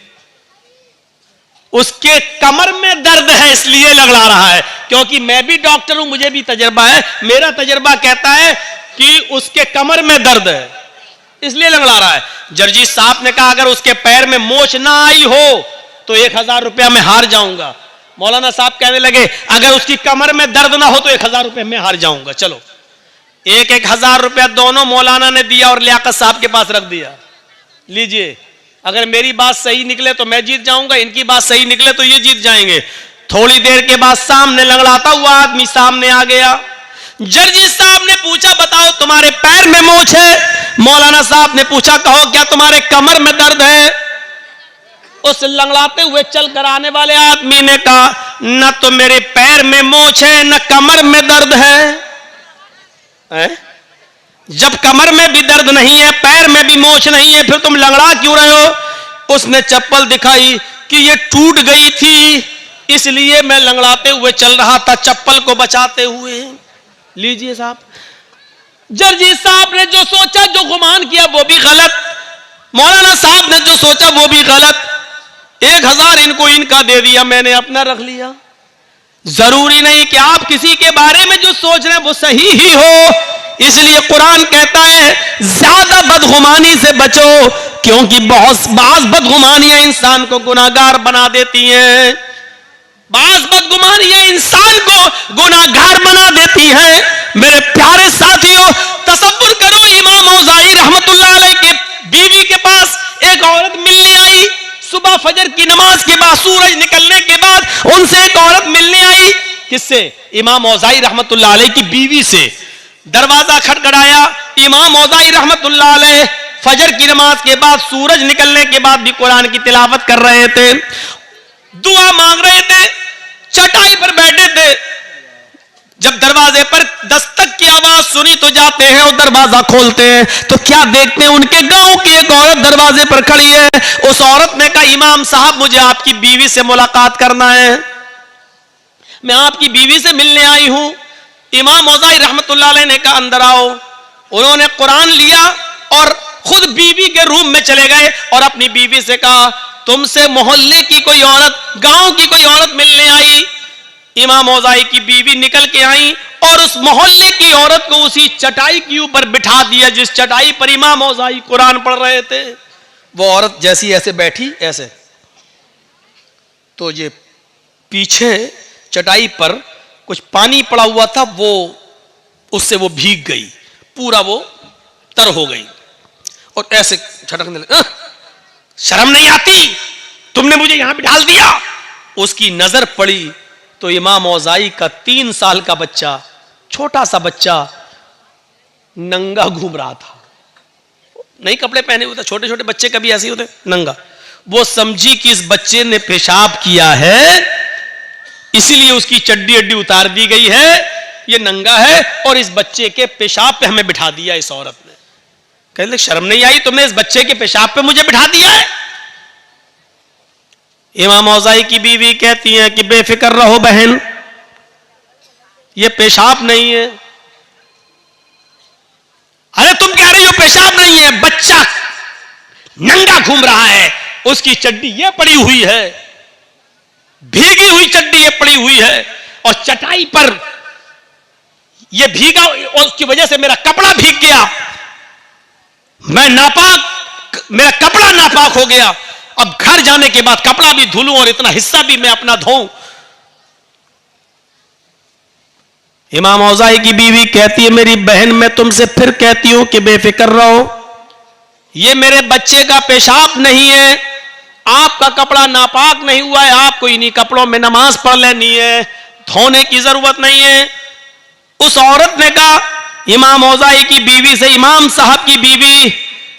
Speaker 1: उसके कमर में दर्द है इसलिए लंगड़ा रहा है। क्योंकि मैं भी डॉक्टर हूं, मुझे भी तजर्बा है, मेरा तजर्बा कहता है कि उसके कमर में दर्द है इसलिए लंगड़ा रहा है। जर्जीस साहब ने कहा अगर उसके पैर में मोच ना आई हो तो 1000 रुपया मैं हार जाऊंगा। मौलाना साहब कहने लगे अगर उसकी कमर में दर्द ना हो तो 1000 रुपये मैं हार जाऊंगा। चलो, 1000 रुपया दोनों मौलाना ने दिया और लियाकत साहब के पास रख दिया, लीजिए, अगर मेरी बात सही निकले तो मैं जीत जाऊंगा, इनकी बात सही निकले तो ये जीत जाएंगे। थोड़ी देर के बाद सामने लंगड़ाता हुआ आदमी सामने आ गया। जर्जीस साहब ने पूछा बताओ तुम्हारे पैर में मोच है? मौलाना साहब ने पूछा कहो क्या तुम्हारे कमर में दर्द है? उस लंगड़ाते हुए चल कर आने वाले आदमी ने कहा न तो मेरे पैर में मोच है न कमर में दर्द है। जब कमर में भी दर्द नहीं है, पैर में भी मोच नहीं है, फिर तुम लंगड़ा क्यों रहे हो? उसने चप्पल दिखाई कि ये टूट गई थी इसलिए मैं लंगड़ाते हुए चल रहा था चप्पल को बचाते हुए। लीजिए साहब, जर्जीस साहब ने जो सोचा, जो गुमान किया वो भी गलत। मौलाना साहब ने जो सोचा वो भी गलत। 1000 इनको इनका दे दिया, मैंने अपना रख लिया। जरूरी नहीं कि आप किसी के बारे में जो सोच रहे हैं वो सही ही हो। इसलिए कुरान कहता है ज्यादा बदगुमानी से बचो, क्योंकि बाज बदगुमानियां इंसान को गुनाहगार बना देती हैं। बाज बदगुमानियां इंसान को गुनाहगार बना देती हैं। मेरे प्यारे साथियों, तसव्वुर करो, इमाम औज़ाई रहमतुल्लाह अलैह के बीवी के पास एक औरत मिलने आई। सुबह फजर की नमाज के बाद, सूरज निकलने के बाद उनसे एक औरत मिलने आई। किससे? इमाम औज़ाई रहमतुल्लाह अलैह की बीवी से। दरवाजा खटखटाया। इमाम औज़ाई रहमतुल्लाह अलैह फजर की नमाज के बाद, सूरज निकलने के बाद भी कुरान की तिलावत कर रहे थे, दुआ मांग रहे थे, चटाई पर बैठे थे। जब दरवाजे पर दस्तक की आवाज सुनी तो जाते हैं और दरवाजा खोलते हैं, तो क्या देखते हैं, उनके गांव की एक औरत दरवाजे पर खड़ी है। उस औरत ने कहा, इमाम साहब मुझे आपकी बीवी से मुलाकात करना है, मैं आपकी बीवी से मिलने आई हूं। इमाम औज़ाई रहमतुल्लाह अलैह ने कहा, अंदर आओ। उन्होंने कुरान लिया और खुद बीवी के रूम में चले गए और अपनी बीवी से कहा, तुमसे मोहल्ले की कोई औरत, गांव की कोई औरत मिलने आई। इमाम औज़ाई की बीवी निकल के आई और उस मोहल्ले की औरत को उसी चटाई के ऊपर बिठा दिया जिस चटाई पर इमाम औज़ाई कुरान पढ़ रहे थे। वो औरत जैसी ऐसे बैठी, ऐसे, तो ये पीछे चटाई पर कुछ पानी पड़ा हुआ था, वो उससे वो भीग गई, पूरा वो तर हो गई और ऐसे झटकने लगी। शर्म नहीं आती, तुमने मुझे यहां बिठाल दिया। उसकी नजर पड़ी तो इमाम औज़ाई का 3 साल का बच्चा, छोटा सा बच्चा, नंगा घूम रहा था। नई कपड़े पहने हुए थे, छोटे छोटे बच्चे कभी ऐसे ही होते, नंगा। वो समझी कि इस बच्चे ने पेशाब किया है, इसीलिए उसकी चड्डी अड्डी उतार दी गई है, ये नंगा है और इस बच्चे के पेशाब पे हमें बिठा दिया इस औरत ने। कहने लगे, शर्म नहीं आई, तुमने इस बच्चे के पेशाब पे मुझे बिठा दिया है। इमाम औज़ाई की बीवी कहती है कि बेफिक्र रहो बहन, ये पेशाब नहीं है। अरे तुम कह रही हो पेशाब नहीं है, बच्चा नंगा घूम रहा है, उसकी चड्डी ये पड़ी हुई है, भीगी हुई चड्डी ये पड़ी हुई है और चटाई पर ये भीगा और उसकी वजह से मेरा कपड़ा भीग गया, मैं नापाक, मेरा कपड़ा नापाक हो गया। अब घर जाने के बाद कपड़ा भी धुलूं और इतना हिस्सा भी मैं अपना धोऊं। इमाम औज़ाई की बीवी कहती है, मेरी बहन मैं तुमसे फिर कहती हूं कि बेफिक्र रहो, ये मेरे बच्चे का पेशाब नहीं है, आपका कपड़ा नापाक नहीं हुआ है, आपको इन्हीं कपड़ों में नमाज पढ़ लेनी है, धोने की जरूरत नहीं है। उस औरत ने कहा इमाम औज़ाई की बीवी से, इमाम साहब की बीवी,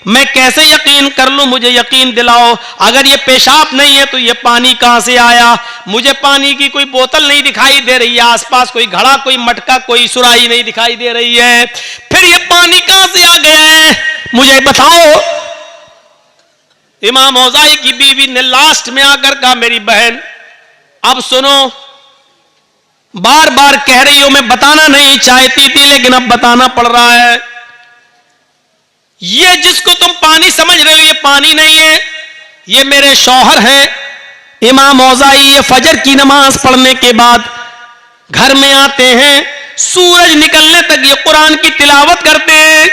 Speaker 1: मैं कैसे यकीन कर लूं, मुझे यकीन दिलाओ, अगर ये पेशाब नहीं है तो ये पानी कहां से आया? मुझे पानी की कोई बोतल नहीं दिखाई दे रही है, आसपास कोई घड़ा, कोई मटका, कोई सुराही नहीं दिखाई दे रही है, फिर ये पानी कहां से आ गया है, मुझे बताओ। इमाम औज़ाई की बीवी ने लास्ट में आकर कहा, मेरी बहन अब सुनो, बार बार कह रही हो, मैं बताना नहीं चाहती थी लेकिन अब बताना पड़ रहा है, ये जिसको तुम पानी समझ रहे हो ये पानी नहीं है, ये मेरे शौहर हैं। इमाम औज़ाई ये फजर की नमाज पढ़ने के बाद घर में आते हैं, सूरज निकलने तक ये कुरान की तिलावत करते हैं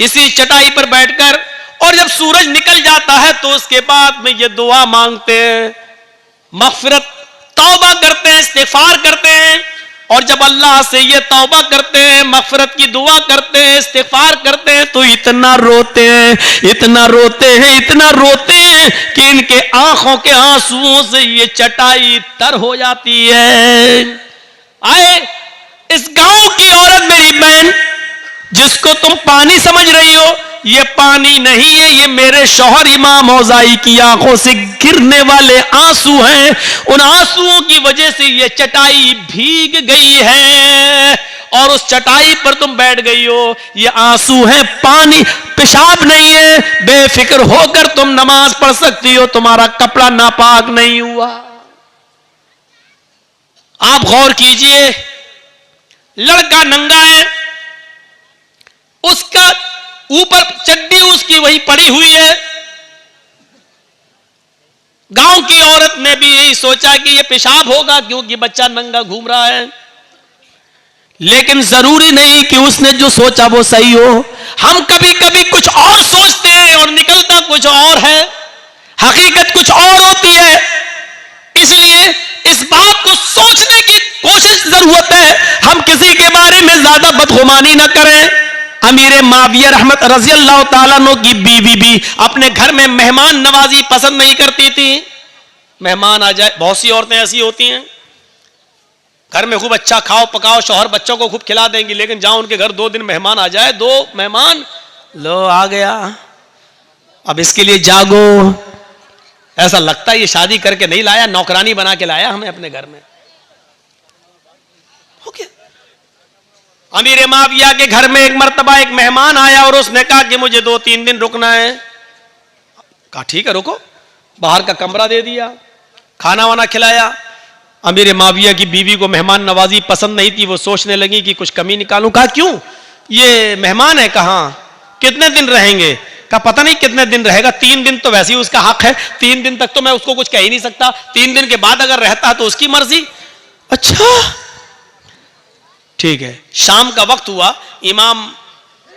Speaker 1: इसी चटाई पर बैठकर, और जब सूरज निकल जाता है तो उसके बाद में ये दुआ मांगते हैं, मग़फ़िरत, तौबा करते हैं, इस्तिग़फ़ार करते हैं। और जब अल्लाह से ये तौबा करते हैं, मग़फ़िरत की दुआ करते हैं, इस्तिग़फ़ार करते हैं, तो इतना रोते हैं, इतना रोते हैं, इतना रोते हैं कि इनके आंखों के आंसुओं से ये चटाई तर हो जाती है। आए इस गांव की औरत, मेरी बहन, जिसको तुम पानी समझ रही हो, ये पानी नहीं है, ये मेरे शौहर इमाम औज़ाई की आंखों से गिरने वाले आंसू हैं, उन आंसुओं की वजह से ये चटाई भीग गई है और उस चटाई पर तुम बैठ गई हो, ये आंसू हैं, पानी, पेशाब नहीं है, बेफिक्र होकर तुम नमाज पढ़ सकती हो, तुम्हारा कपड़ा नापाक नहीं हुआ। आप गौर कीजिए, लड़का नंगा है, उसका ऊपर चड्डी उसकी वही पड़ी हुई है, गांव की औरत ने भी यही सोचा कि ये पेशाब होगा क्योंकि बच्चा नंगा घूम रहा है, लेकिन जरूरी नहीं कि उसने जो सोचा वो सही हो। हम कभी कभी कुछ और सोचते हैं और निकलता कुछ और है, हकीकत कुछ और होती है। इसलिए इस बात को सोचने की कोशिश जरूरत है, हम किसी के बारे में ज्यादा बदगुमानी ना करें। अमीर माविया रहमत रजी अल्लाह ताला अन्हु की बीवी भी अपने घर में मेहमान नवाजी पसंद नहीं करती थी। मेहमान आ जाए, बहुत सी औरतें ऐसी होती हैं घर में खूब अच्छा खाओ पकाओ, शौहर बच्चों को खूब खिला देंगी, लेकिन जहां उनके घर 2 दिन मेहमान आ जाए, 2 मेहमान लो आ गया, अब इसके लिए जागो, ऐसा लगता है ये शादी करके नहीं लाया, नौकरानी बना के लाया हमें अपने घर में। हो गया। अमीर माविया के घर में एक मर्तबा एक मेहमान आया और उसने कहा कि मुझे 2-3 दिन रुकना है। कहा ठीक है रुको, बाहर का कमरा दे दिया, खाना वाना खिलाया। अमीर माविया की बीवी को मेहमान नवाजी पसंद नहीं थी, वो सोचने लगी कि कुछ कमी निकालूं। कहा क्यों, ये मेहमान है, कहां कितने दिन रहेंगे? कहा पता नहीं कितने दिन रहेगा, 3 दिन तो वैसे ही उसका हक है, 3 दिन तक तो मैं उसको कुछ कह ही नहीं सकता, 3 दिन के बाद अगर रहता तो उसकी मर्जी। अच्छा ठीक है। शाम का वक्त हुआ, इमाम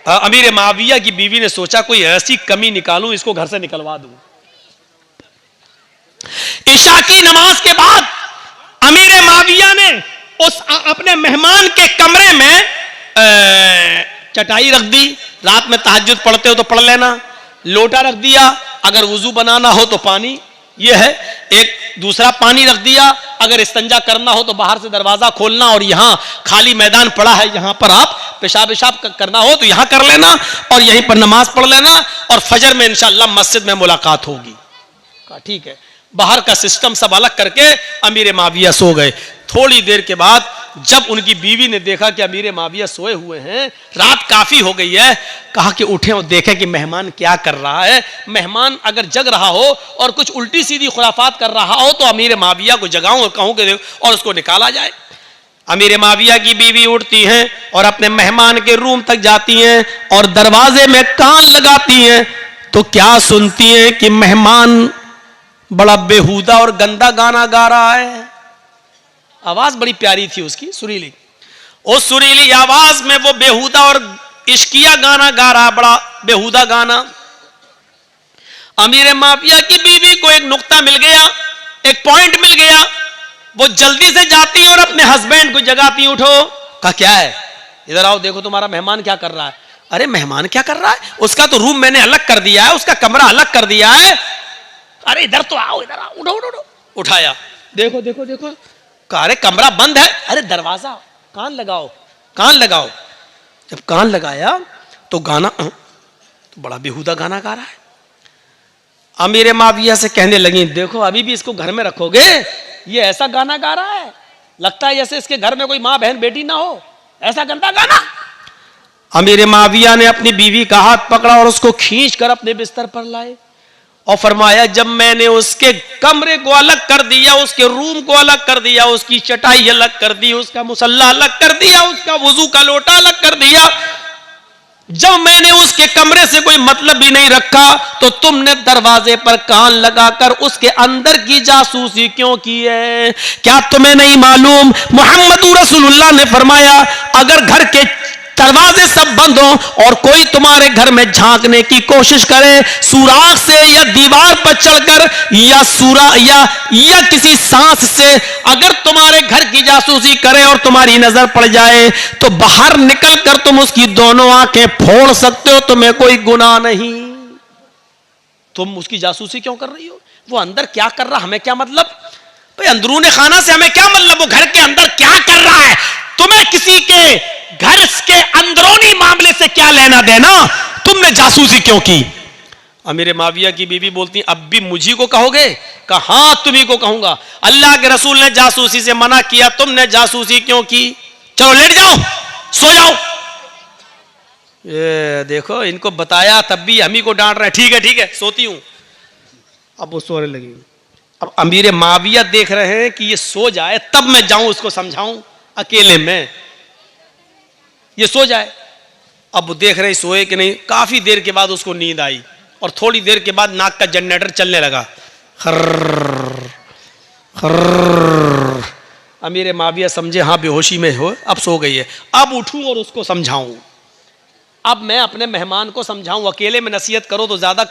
Speaker 1: अमीर माविया की बीवी ने सोचा कोई ऐसी कमी निकालूं, इसको घर से निकलवा दूं। इशा की नमाज के बाद अमीर माविया ने उस अपने मेहमान के कमरे में चटाई रख दी, रात में तहज्जुद पढ़ते हो तो पढ़ लेना, लोटा रख दिया, अगर वुजू बनाना हो तो पानी ये है, एक दूसरा पानी रख दिया, अगर इस्तंजा करना हो तो बाहर से दरवाजा खोलना और यहां खाली मैदान पड़ा है, यहां पर आप पेशाब करना हो तो यहां कर लेना और यहीं पर नमाज पढ़ लेना और फजर में इंशाअल्लाह मस्जिद में मुलाकात होगी। कहा ठीक है। बाहर का सिस्टम सब अलग करके अमीर माविया सो गए। थोड़ी देर के बाद जब उनकी बीवी ने देखा कि अमीर माविया सोए हुए हैं, रात काफी हो गई है, कहा कि उठे और देखें कि मेहमान क्या कर रहा है। मेहमान अगर जग रहा हो और कुछ उल्टी सीधी खुराफात कर रहा हो तो अमीर माविया को जगाऊं और कहूं कि और उसको निकाला जाए। अमीर माविया की बीवी उठती हैं और अपने मेहमान के रूम तक जाती हैं और दरवाजे में कान लगाती हैं तो क्या सुनती हैं कि मेहमान बड़ा बेहुदा और गंदा गाना गा रहा है। आवाज बड़ी प्यारी थी उसकी, सुरीली। उस सुरीली आवाज में वो बेहुदा और इश्किया गाना गा रहा, बड़ा बेहुदा गाना। अमीर माविया की बीवी को एक नुक्ता मिल गया, एक पॉइंट मिल गया। वो जल्दी से जाती और अपने हस्बैंड को जगाती, उठो। कहा क्या है, इधर आओ, देखो तुम्हारा मेहमान क्या कर रहा है। अरे मेहमान क्या कर रहा है, उसका तो रूम मैंने अलग कर दिया है, उसका कमरा अलग कर दिया है। अरे इधर तो आओ, इधर आओ, उठो उठो उठो। उठाया, देखो देखो देखो, अरे कमरा बंद है, अरे दरवाजा, कान लगाओ कान लगाओ। जब कान लगाया तो गाना तो बड़ा बेहुदा गाना गा रहा है। अमीर माविया से कहने लगी देखो अभी भी इसको घर में रखोगे, ये ऐसा गाना गा रहा है, लगता है जैसे इसके घर में कोई माँ बहन बेटी ना हो, ऐसा गंदा गाना। अमीर माविया ने अपनी बीवी का हाथ पकड़ा और उसको खींच कर अपने बिस्तर पर लाए और फरमाया जब मैंने उसके कमरे को अलग कर दिया, उसके रूम को अलग कर दिया, उसकी चटाई अलग कर दी, उसका मुसल्ला अलग कर दिया, उसका वुजू का लोटा अलग कर दिया, जब मैंने उसके कमरे से कोई मतलब भी नहीं रखा तो तुमने दरवाजे पर कान लगाकर उसके अंदर की जासूसी क्यों की है? क्या तुम्हें नहीं मालूम मोहम्मद रसूलुल्लाह ने फरमाया अगर घर के दरवाजे सब बंद हो और कोई तुम्हारे घर में झांकने की कोशिश करे, सुराख से या दीवार पर चढ़कर या किसी सांस से अगर तुम्हारे घर की जासूसी करे और तुम्हारी नजर पड़ जाए तो बाहर निकलकर तुम उसकी दोनों आंखें फोड़ सकते हो, तुम्हें कोई गुनाह नहीं। तुम उसकी जासूसी क्यों कर रही हो? वो अंदर क्या कर रहा हमें क्या मतलब? भाई अंदरूनी खाना से हमें क्या मतलब, वो घर के अंदर क्या कर रहा है, तुम्हें किसी के घर के अंदरूनी मामले से क्या लेना देना, तुमने जासूसी क्यों की? अमीर माविया की बीवी बोलती अब भी मुझी को कहोगे? कहा हां तुम्ही को कहूंगा, अल्लाह के रसूल ने जासूसी से मना किया, तुमने जासूसी क्यों की? चलो लेट जाओ, सो जाओ। ये देखो इनको बताया तब भी हम ही को डांट रहे हैं। ठीक है सोती हूं। अब वो सोने लगी। अब अमीर माविया देख रहे हैं कि ये सो जाए तब मैं जाऊं उसको समझाऊं अकेले में, ये सो जाए। अब वो देख रहे सोए कि नहीं। काफी देर के बाद उसको नींद आई और थोड़ी देर के बाद नाक का जनरेटर चलने लगा। खर्र खर्र। अमीर माविया समझे हाँ बेहोशी में हो, अब सो गई है, अब उठूं और उसको समझाऊं, अब मैं अपने मेहमान को समझाऊं। अकेले में नसीहत करो तो ज्यादा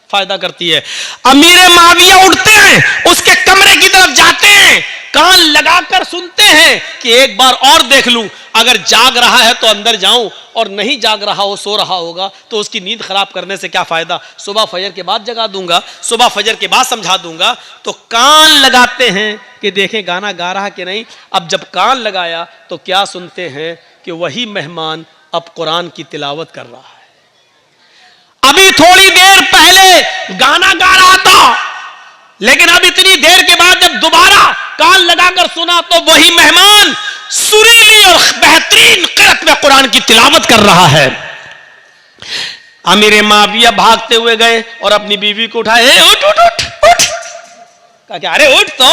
Speaker 1: फायदा करती है। अमीर माविया उठते हैं, उसके कमरे की तरफ जाते हैं, कान लगाकर सुनते हैं कि एक बार और देख लूं, अगर जाग रहा है तो अंदर जाऊं, और नहीं जाग रहा हो, सो रहा होगा, तो उसकी नींद खराब करने से क्या फायदा, सुबह फजर के बाद जगा दूंगा, सुबह फजर के बाद समझा दूंगा। तो कान लगाते हैं कि देखें गाना गा रहा कि नहीं। अब जब कान लगाया तो क्या सुनते हैं कि वही मेहमान अब कुरान की तिलावत कर रहा है। अभी थोड़ी देर पहले गाना गा रहा था, लेकिन अब इतनी देर के बाद जब दोबारा कान लगाकर सुना तो वही मेहमान सुरीली और बेहतरीन क़िरात में कुरान की तिलावत कर रहा है। अमीर माविया भागते हुए गए और अपनी बीवी को उठाए, उठ उठ उठ उठ। कहा अरे उठ तो,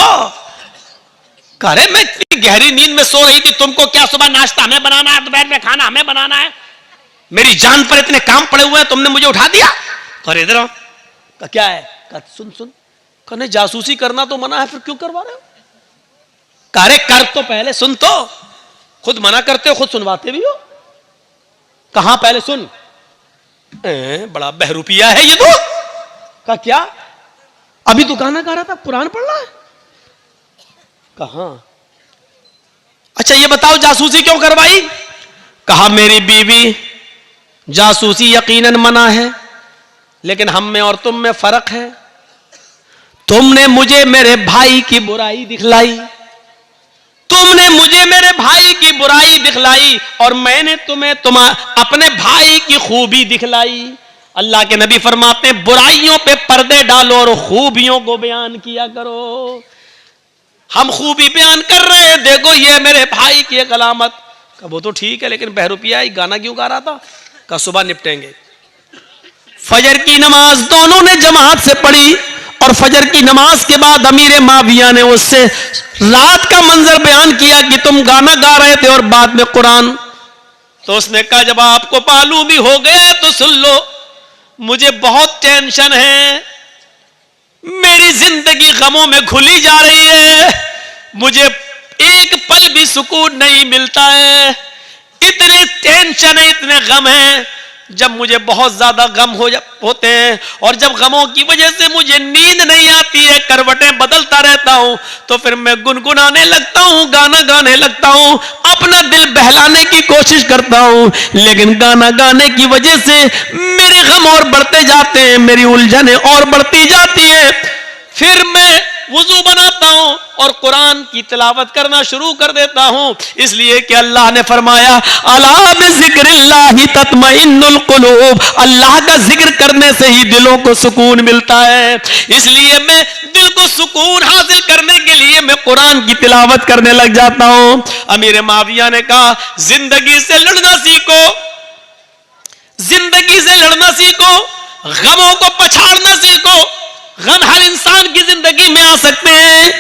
Speaker 1: अरे मैं इतनी गहरी नींद में सो रही थी, तुमको क्या सुबह नाश्ता हमें बनाना है, दोपहर में खाना हमें बनाना है, मेरी जान पर इतने काम पड़े हुए हैं, तुमने मुझे उठा दिया। अरे इधर आओ। कहा क्या है? कहा सुन सुन। कहा जासूसी करना तो मना है, फिर क्यों करवा रहे हो? अरे कर तो पहले, सुन तो, खुद मना करते हो खुद सुनवाते भी हो। कहां पहले सुन। बड़ा बहरूपिया है ये तो। कहा क्या? अभी तो गाना गा रहा था, कुरान पढ़ रहा है। कहां? अच्छा ये बताओ जासूसी क्यों करवाई? कहा मेरी बीवी, जासूसी यकीनन मना है, लेकिन हम में और तुम में फर्क है। तुमने मुझे मेरे भाई की बुराई दिखलाई, तुमने मुझे मेरे भाई की बुराई दिखलाई, और मैंने तुम्हें अपने भाई की खूबी दिखलाई। अल्लाह के नबी फरमाते हैं बुराइयों पे पर्दे डालो और खूबियों को बयान किया करो। हम खूबी बयान कर रहे हैं, देखो ये मेरे भाई की एक अलामत। कहा वो तो ठीक है, लेकिन बहरूपिया गाना क्यों गा रहा था? कहा सुबह निपटेंगे। फजर की नमाज दोनों ने जमात से पढ़ी, और फजर की नमाज के बाद अमीर माविया ने उससे रात का मंजर बयान किया कि तुम गाना गा रहे थे और बाद में कुरान। तो उसने कहा जब आपको मालूम ही हो गया तो सुन लो, मुझे बहुत टेंशन है, मेरी जिंदगी गमों में घुली जा रही है, मुझे एक पल भी सुकून नहीं मिलता है, इतने टेंशन है, इतने गम है। जब मुझे बहुत ज्यादा गम होते हैं और जब गमों की वजह से मुझे नींद नहीं आती है, करवटें बदलता रहता हूं, तो फिर मैं गुनगुनाने लगता हूं, गाना गाने लगता हूं, अपना दिल बहलाने की कोशिश करता हूं, लेकिन गाना गाने की वजह से मेरे गम और बढ़ते जाते हैं, मेरी उलझनें और बढ़ती जाती हैं। फिर मैं वुजू बनाता हूं और कुरान की तिलावत करना शुरू कर देता हूं, इसलिए कि अल्लाह ने फरमाया अला बिज़िक्रिल्लाहि तत्मइन्नुल कुलूब, अल्लाह का जिक्र करने से ही दिलों को सुकून मिलता है। इसलिए मैं दिल को सुकून हासिल करने के लिए मैं कुरान की तिलावत करने लग जाता हूं। अमीर माविया ने कहा जिंदगी से लड़ना सीखो, जिंदगी से लड़ना सीखो, गमों को पछाड़ना सीखो। गम हर इंसान की जिंदगी में आ सकते हैं,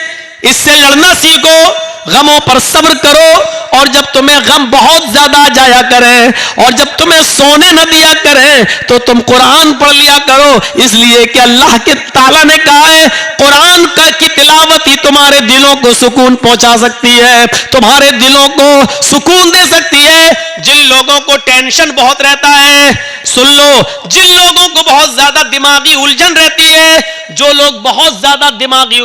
Speaker 1: इससे लड़ना सीखो, गमों पर सब्र करो, और जब तुम्हें गम बहुत ज्यादा आ जाया करें और जब तुम्हें सोने न दिया करें तो तुम कुरान पढ़ लिया करो। इसलिए कि अल्लाह के ताला ने कहा है कुरान की तिलावत ही तुम्हारे दिलों को सुकून पहुंचा सकती है, तुम्हारे दिलों को सुकून दे सकती है। जिन लोगों को टेंशन बहुत रहता है, सुन लो, जिन लोगों को बहुत ज्यादा दिमागी उलझन रहती है, जो लोग बहुत ज्यादा दिमागी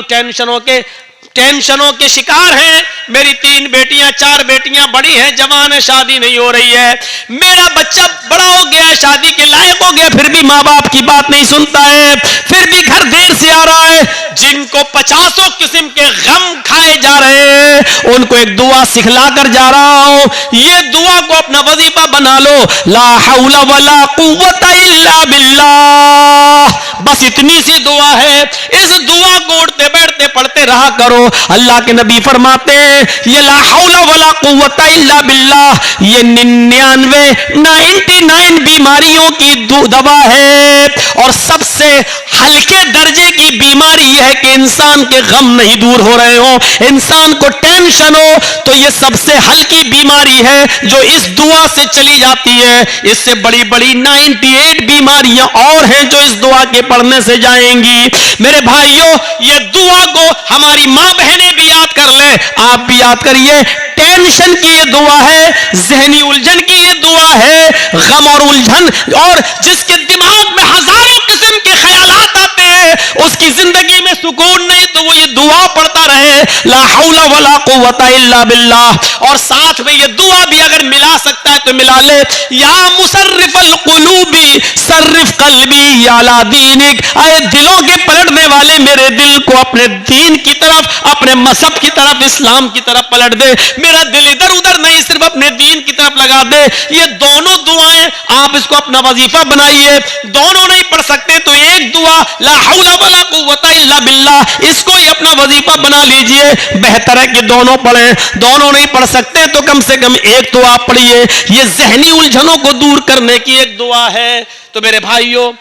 Speaker 1: टेंशनों के शिकार हैं, मेरी 3 बेटियां 4 बेटियां बड़ी हैं, जवान है, शादी नहीं हो रही है, मेरा बच्चा बड़ा हो गया है, शादी के लायक हो गया, फिर भी माँ बाप की बात नहीं सुनता है, फिर भी घर देर से आ रहा है, जिनको 50 किस्म के गम खाए जा रहे हैं, उनको एक दुआ सिखला कर जा रहा हूं। ये दुआ को अपना वजीफा बना लो, ला हौला वला कुव्वता इल्ला बिल्लाह। बस इतनी सी दुआ है, इस दुआ को उठते बैठते पढ़ते रहा करो। अल्लाह के नबी फरमाते हैं ये ला हौला वला कुव्वता इल्ला बिल्लाह, ये 99 बीमारियों की दवा है, और सबसे सबसे हल्के दर्जे की बीमारी यह है कि इंसान के गम नहीं दूर हो रहे हो, इंसान को टेंशन हो, तो यह सबसे हल्की बीमारी है जो इस दुआ से चली जाती है। इससे बड़ी बड़ी 98 बीमारियां और हैं जो इस दुआ के पढ़ने से जाएंगी। मेरे भाइयों, यह दुआ को हमारी मां बहनें भी याद कर ले, आप भी याद करिए। टेंशन की ये दुआ है, जहनी उलझन की ये दुआ है, गम और उलझन, और जिसके दिमाग में हजारों किस्म के ख्यालात आते हैं, उसकी जिंदगी में सुकून नहीं, तो वो ये दुआ पढ़ता रहे, ला हौला वला कुव्वता इल्ला बिल्लाह। और साथ में ये दुआ भी अगर मिला सकता है तो मिला ले, या मुसर्रिफल कुलूबी सर्रिफ कल्बी अला दीनिक। आए दिलों के पलटने वाले, मेरे दिल को अपने दीन की तरफ, अपने मजहब की तरफ, इस्लाम की तरफ पलट दे। मेरा दिल इधर उधर नहीं, सिर्फ अपने दीन की तरफ लगा दे। ये दोनों दुआएं आप इसको अपना वजीफा बनाइए। दोनों नहीं पढ़ सकते तो एक दुआ ला हौला वला कुव्वता इल्ला बिल्लाह, इसको ही अपना वजीफा बना लीजिए। बेहतर है कि दोनों पढ़ें। दोनों नहीं पढ़ सकते तो कम से कम एक तो आप पढ़िए। ये जहनी उलझनों को दूर करने की एक दुआ है। तो मेरे भाइयों,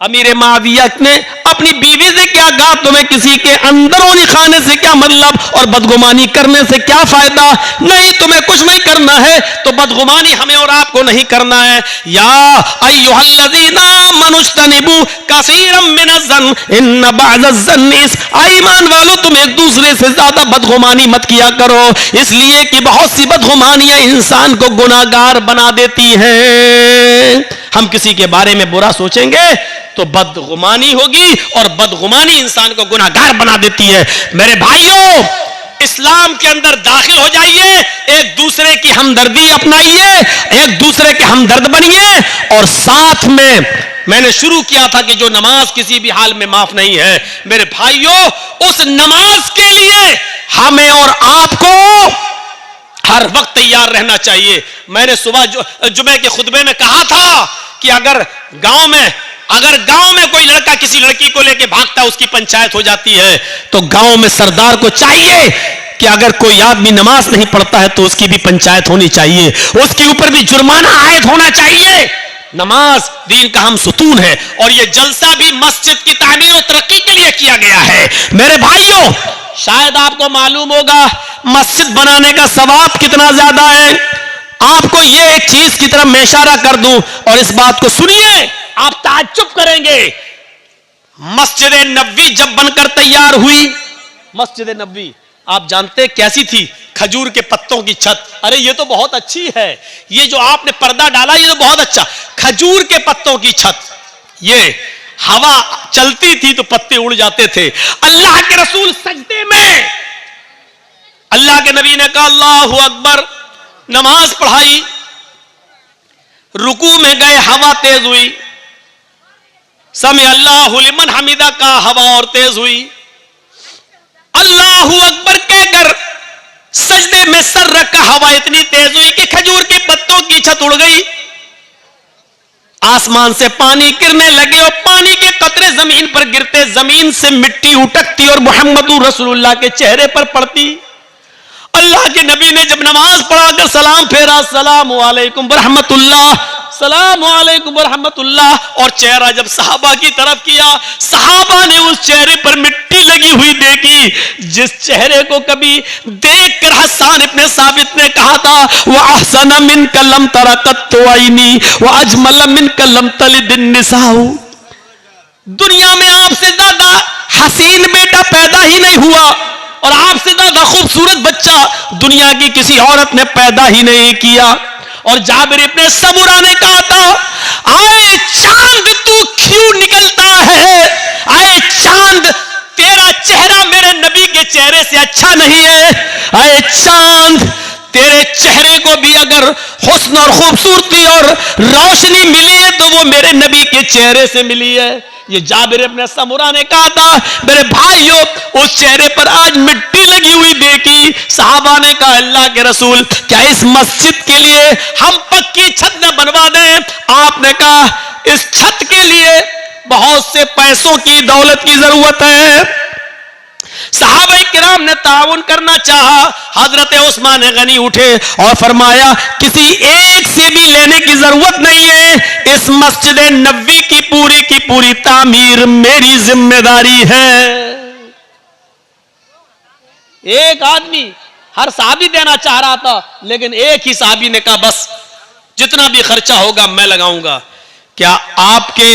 Speaker 1: अमीर माविया ने अपनी बीवी से क्या कहा, तुम्हें किसी के अंदरूनी खाने से क्या मतलब और बदगुमानी करने से क्या फायदा? नहीं, तुम्हें कुछ नहीं करना है तो बदगुमानी हमें और आपको नहीं करना है। या अय्युहल्लज़ीना आमनुज्तनिबू कसीरम मिनज़्ज़न इन्न बअज़-ज़न्नि इस्म। ईमान वालों, तुम एक दूसरे से ज्यादा बदगुमानी मत किया करो, इसलिए कि बहुत सी बदगुमानियां इंसान को गुनाहगार बना देती हैं। हम किसी के बारे में बुरा सोचेंगे तो बदगुमानी होगी, और बदगुमानी इंसान को गुनाहगार बना देती है। मेरे भाइयों, इस्लाम के अंदर दाखिल हो जाइए, एक दूसरे की हमदर्दी अपनाइए, एक दूसरे के हमदर्द बनिए। और साथ में मैंने शुरू किया था कि जो नमाज किसी भी हाल में माफ नहीं है, मेरे भाइयों, उस नमाज के लिए हमें और आपको हर वक्त तैयार रहना चाहिए। मैंने सुबह जुमे के खुतबे में कहा था कि अगर गांव में कोई लड़का किसी लड़की को लेकर भागता है, उसकी पंचायत हो जाती है, तो गांव में सरदार को चाहिए कि अगर कोई आदमी नमाज नहीं पढ़ता है तो उसकी भी पंचायत होनी चाहिए, उसके ऊपर भी जुर्माना आयद होना चाहिए। नमाज दीन का हम सुतून है, और यह जलसा भी मस्जिद की तामीर और तरक्की के लिए किया गया है। मेरे भाइयों, शायद आपको मालूम होगा मस्जिद बनाने का सवाब कितना ज्यादा है। आपको ये एक चीज की तरफ मैं इशारा कर दूं, और इस बात को सुनिए, आप ताज्जुब करेंगे। मस्जिद नबवी जब बनकर तैयार हुई, मस्जिद नबवी आप जानते कैसी थी? खजूर के पत्तों की छत। अरे ये तो बहुत अच्छी है, ये जो आपने पर्दा डाला ये तो बहुत अच्छा। खजूर के पत्तों की छत, ये हवा चलती थी तो पत्ते उड़ जाते थे। अल्लाह के रसूल सजदे में, अल्लाह के नबी ने कहा अल्लाहु अकबर, नमाज पढ़ाई, रुकू में गए, हवा तेज हुई, समी अल्लाहु लिमन हमीदा का, हवा और तेज हुई। अल्लाहु अकबर कहकर सजदे में सर रखा, हवा इतनी तेज हुई कि खजूर के पत्तों की छत उड़ गई। आसमान से पानी गिरने लगे और पानी के कतरे जमीन पर गिरते, जमीन से मिट्टी उटकती और मुहम्मदुर रसूलुल्लाह के चेहरे पर पड़ती। अल्लाह के नबी ने जब नमाज पढ़ाकर सलाम फेरा, अस्सलामु अलैकुम वरहमतुल्लाह, सलाम अलैकुम वरहमतुल्लाह, और चेहरा जब सहाबा की तरफ किया, सहाबा ने उस चेहरे पर मिट्टी लगी हुई देखी, जिस चेहरे को कभी देखकर हसन इब्ने साबित ने कहा था, व अहसन मिनका लम तरा कत्तु ऐनी व अजमल मिनका लम तलिद निसाउ। दुनिया में आपसे ज्यादा हसीन बेटा पैदा ही नहीं हुआ, और आपसे ज्यादा खूबसूरत बच्चा दुनिया की किसी औरत ने पैदा ही नहीं किया। और जाबिर इब्ने सबुरा ने कहा था, आए चांद तू क्यों निकलता है? आए चांद, तेरा चेहरा मेरे नबी के चेहरे से अच्छा नहीं है। आए चांद, तेरे चेहरे को भी अगर हुस्न और खूबसूरती और रोशनी मिली है तो वो मेरे नबी के चेहरे से मिली है। ये जाबिर इब्ने सबुरा ने कहा था। मेरे भाइयों, उस चेहरे पर आज मिट्टी लगी हुई देखी। सहाबा ने कहा, अल्लाह के रसूल, क्या इस मस्जिद के लिए हम पक्की छत न बनवा दें? आपने कहा, इस छत के लिए बहुत से पैसों की, दौलत की जरूरत है। सहाबा किराम ने ताउन करना चाहा। हजरत उस्मान गनी उठे और फरमाया किसी एक से भी लेने की जरूरत नहीं है, इस मस्जिद नबवी की पूरी तामीर मेरी जिम्मेदारी है। एक आदमी हर साहबी देना चाह रहा था, लेकिन एक ही साहबी ने कहा बस जितना भी खर्चा होगा मैं लगाऊंगा। क्या आपके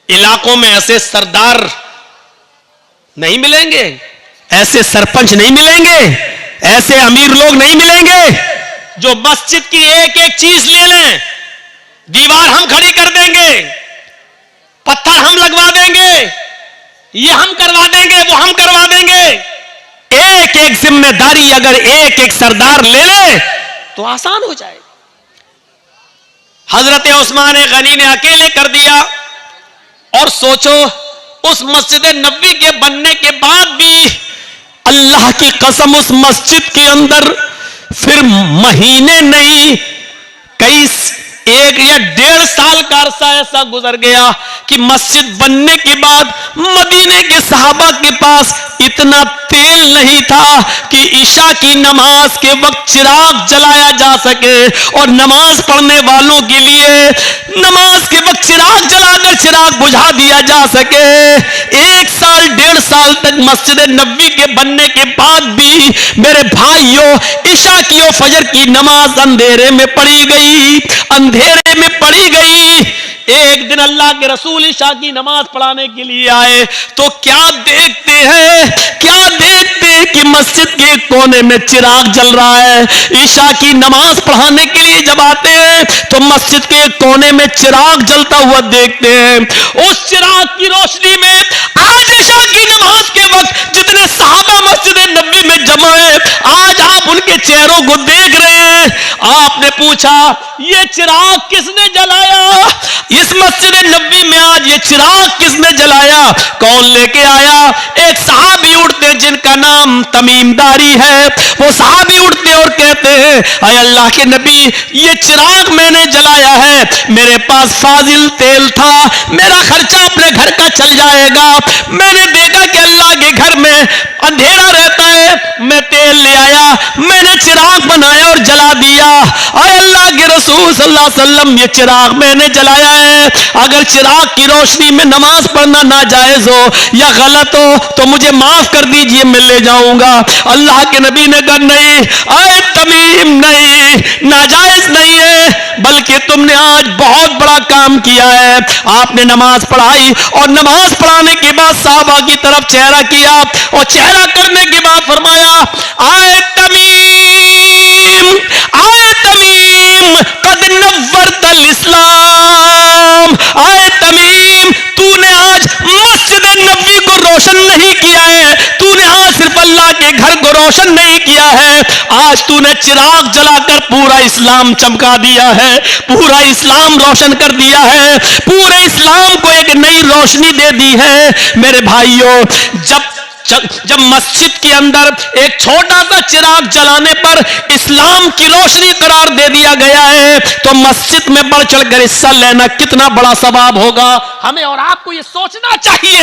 Speaker 1: इलाकों में ऐसे सरदार नहीं मिलेंगे, ऐसे सरपंच नहीं मिलेंगे, ऐसे अमीर लोग नहीं मिलेंगे जो मस्जिद की एक एक चीज ले लें? दीवार हम खड़ी कर देंगे, पत्थर हम लगवा देंगे, ये हम करवा देंगे, वो हम करवा देंगे। एक एक जिम्मेदारी अगर एक एक सरदार ले ले तो आसान हो जाए। हजरत उस्मान गनी ने अकेले कर दिया। और सोचो उस मस्जिद नबवी के बनने के बाद भी अल्लाह की कसम उस मस्जिद के अंदर फिर महीने नहीं, कई 1 या 1.5 साल का अरसा ऐसा गुजर गया कि मस्जिद बनने के बाद मदीने के सहाबा के पास इतना तेल नहीं था कि ईशा की नमाज के वक्त चिराग जलाया जा सके और नमाज पढ़ने वालों के लिए नमाज के वक्त चिराग जलाकर चिराग बुझा दिया जा सके। 1 साल 1.5 साल तक मस्जिद नबवी के बनने के बाद भी मेरे भाइयों ईशा की और फजर की नमाज अंधेरे में पड़ी गई, अंधेरे में पड़ी गई। एक दिन अल्लाह के रसूल ईशा की नमाज पढ़ाने के लिए आए तो क्या देखते हैं कि मस्जिद के कोने में चिराग जल रहा है। ईशा की नमाज पढ़ाने के लिए जब आते हैं तो मस्जिद के कोने में चिराग जलता हुआ देखते हैं। उस चिराग की रोशनी में आज ईशा की नमाज के वक्त जितने सहाबा मस्जिद नबवी में जमा है, आज आप उनके चेहरों को देख रहे हैं। आपने पूछा ये चिराग किसने जलाया, इस मस्जिद नबवी में आज ये चिराग किसने जलाया, कौन लेके आया? एक सहाबी उठते जिनका नाम तमीमदारी है। वो सहाबी उठते और कहते हैं अय अल्लाह के नबी ये चिराग मैंने जलाया है, मेरे पास फाजिल तेल था, मेरा खर्चा अपने घर का चल जाएगा। मैंने देखा कि अल्लाह के घर में अंधेरा रहता है, मैं तेल ले आया, मैंने चिराग बनाया और जला दिया। अय अल्लाह के रसूल सल्लल्लाहु अलैहि वसल्लम ये चिराग मैंने जलाया है, अगर चिराग की रोशनी में नमाज पढ़ना नाजायज हो या गलत हो तो मुझे माफ कर दीजिए, मैं ले जाऊंगा। अल्लाह के नबी ने कहा नहीं अय तमीम, नहीं, नाजायज नहीं है, बल्कि तुमने आज बहुत बड़ा काम किया है। आपने नमाज पढ़ाई और नमाज पढ़ाने के बाद साहबा की तरफ चेहरा किया और चेहरा करने के बाद फरमाया आए तमीम, आए तमीम, कद नव्वरतल इस्लाम। आए तमीम, तूने आज मस्जिद नबवी को रोशन नहीं किया है, तूने आज सिर्फ अल्लाह के घर को रोशन नहीं किया है, आज तूने चिराग जलाकर पूरा इस्लाम चमका दिया है, पूरा इस्लाम रोशन कर दिया है, पूरे इस्लाम को एक नई रोशनी दे दी है। मेरे भाइयों जब मस्जिद के अंदर एक छोटा सा चिराग जलाने पर इस्लाम की रोशनी करार दे दिया गया है तो मस्जिद में बढ़ चढ़कर हिस्सा लेना कितना बड़ा सवाब होगा। हमें और आपको ये सोचना चाहिए।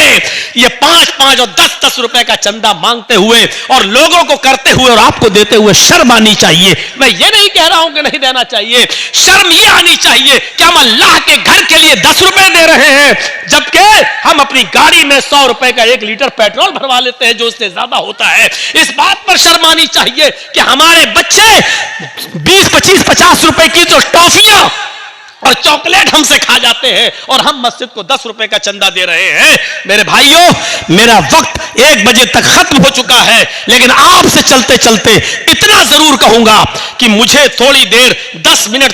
Speaker 1: ये 5-5 और 10-10 रुपए का चंदा मांगते हुए और लोगों को करते हुए और आपको देते हुए शर्म आनी चाहिए। मैं ये नहीं कह रहा हूं कि नहीं देना चाहिए, शर्म ये आनी चाहिए कि हम अल्लाह के घर के लिए 10 रुपए दे रहे हैं जबकि हम अपनी गाड़ी में 100 रुपए का 1 लीटर पेट्रोल भरवा लेते हैं जो उससे ज्यादा होता है। इस बात पर शर्म आनी चाहिए कि हमारे बच्चे 20-25-50 रुपए की जो टॉफियां और चॉकलेट हमसे खा जाते हैं और हम मस्जिद को 10 रुपए का चंदा दे रहे हैं। मेरे भाइयों मेरा वक्त 1 बजे तक खत्म हो चुका है, लेकिन आपसे चलते चलते इतना जरूर कहूंगा कि मुझे थोड़ी देर 10 मिनट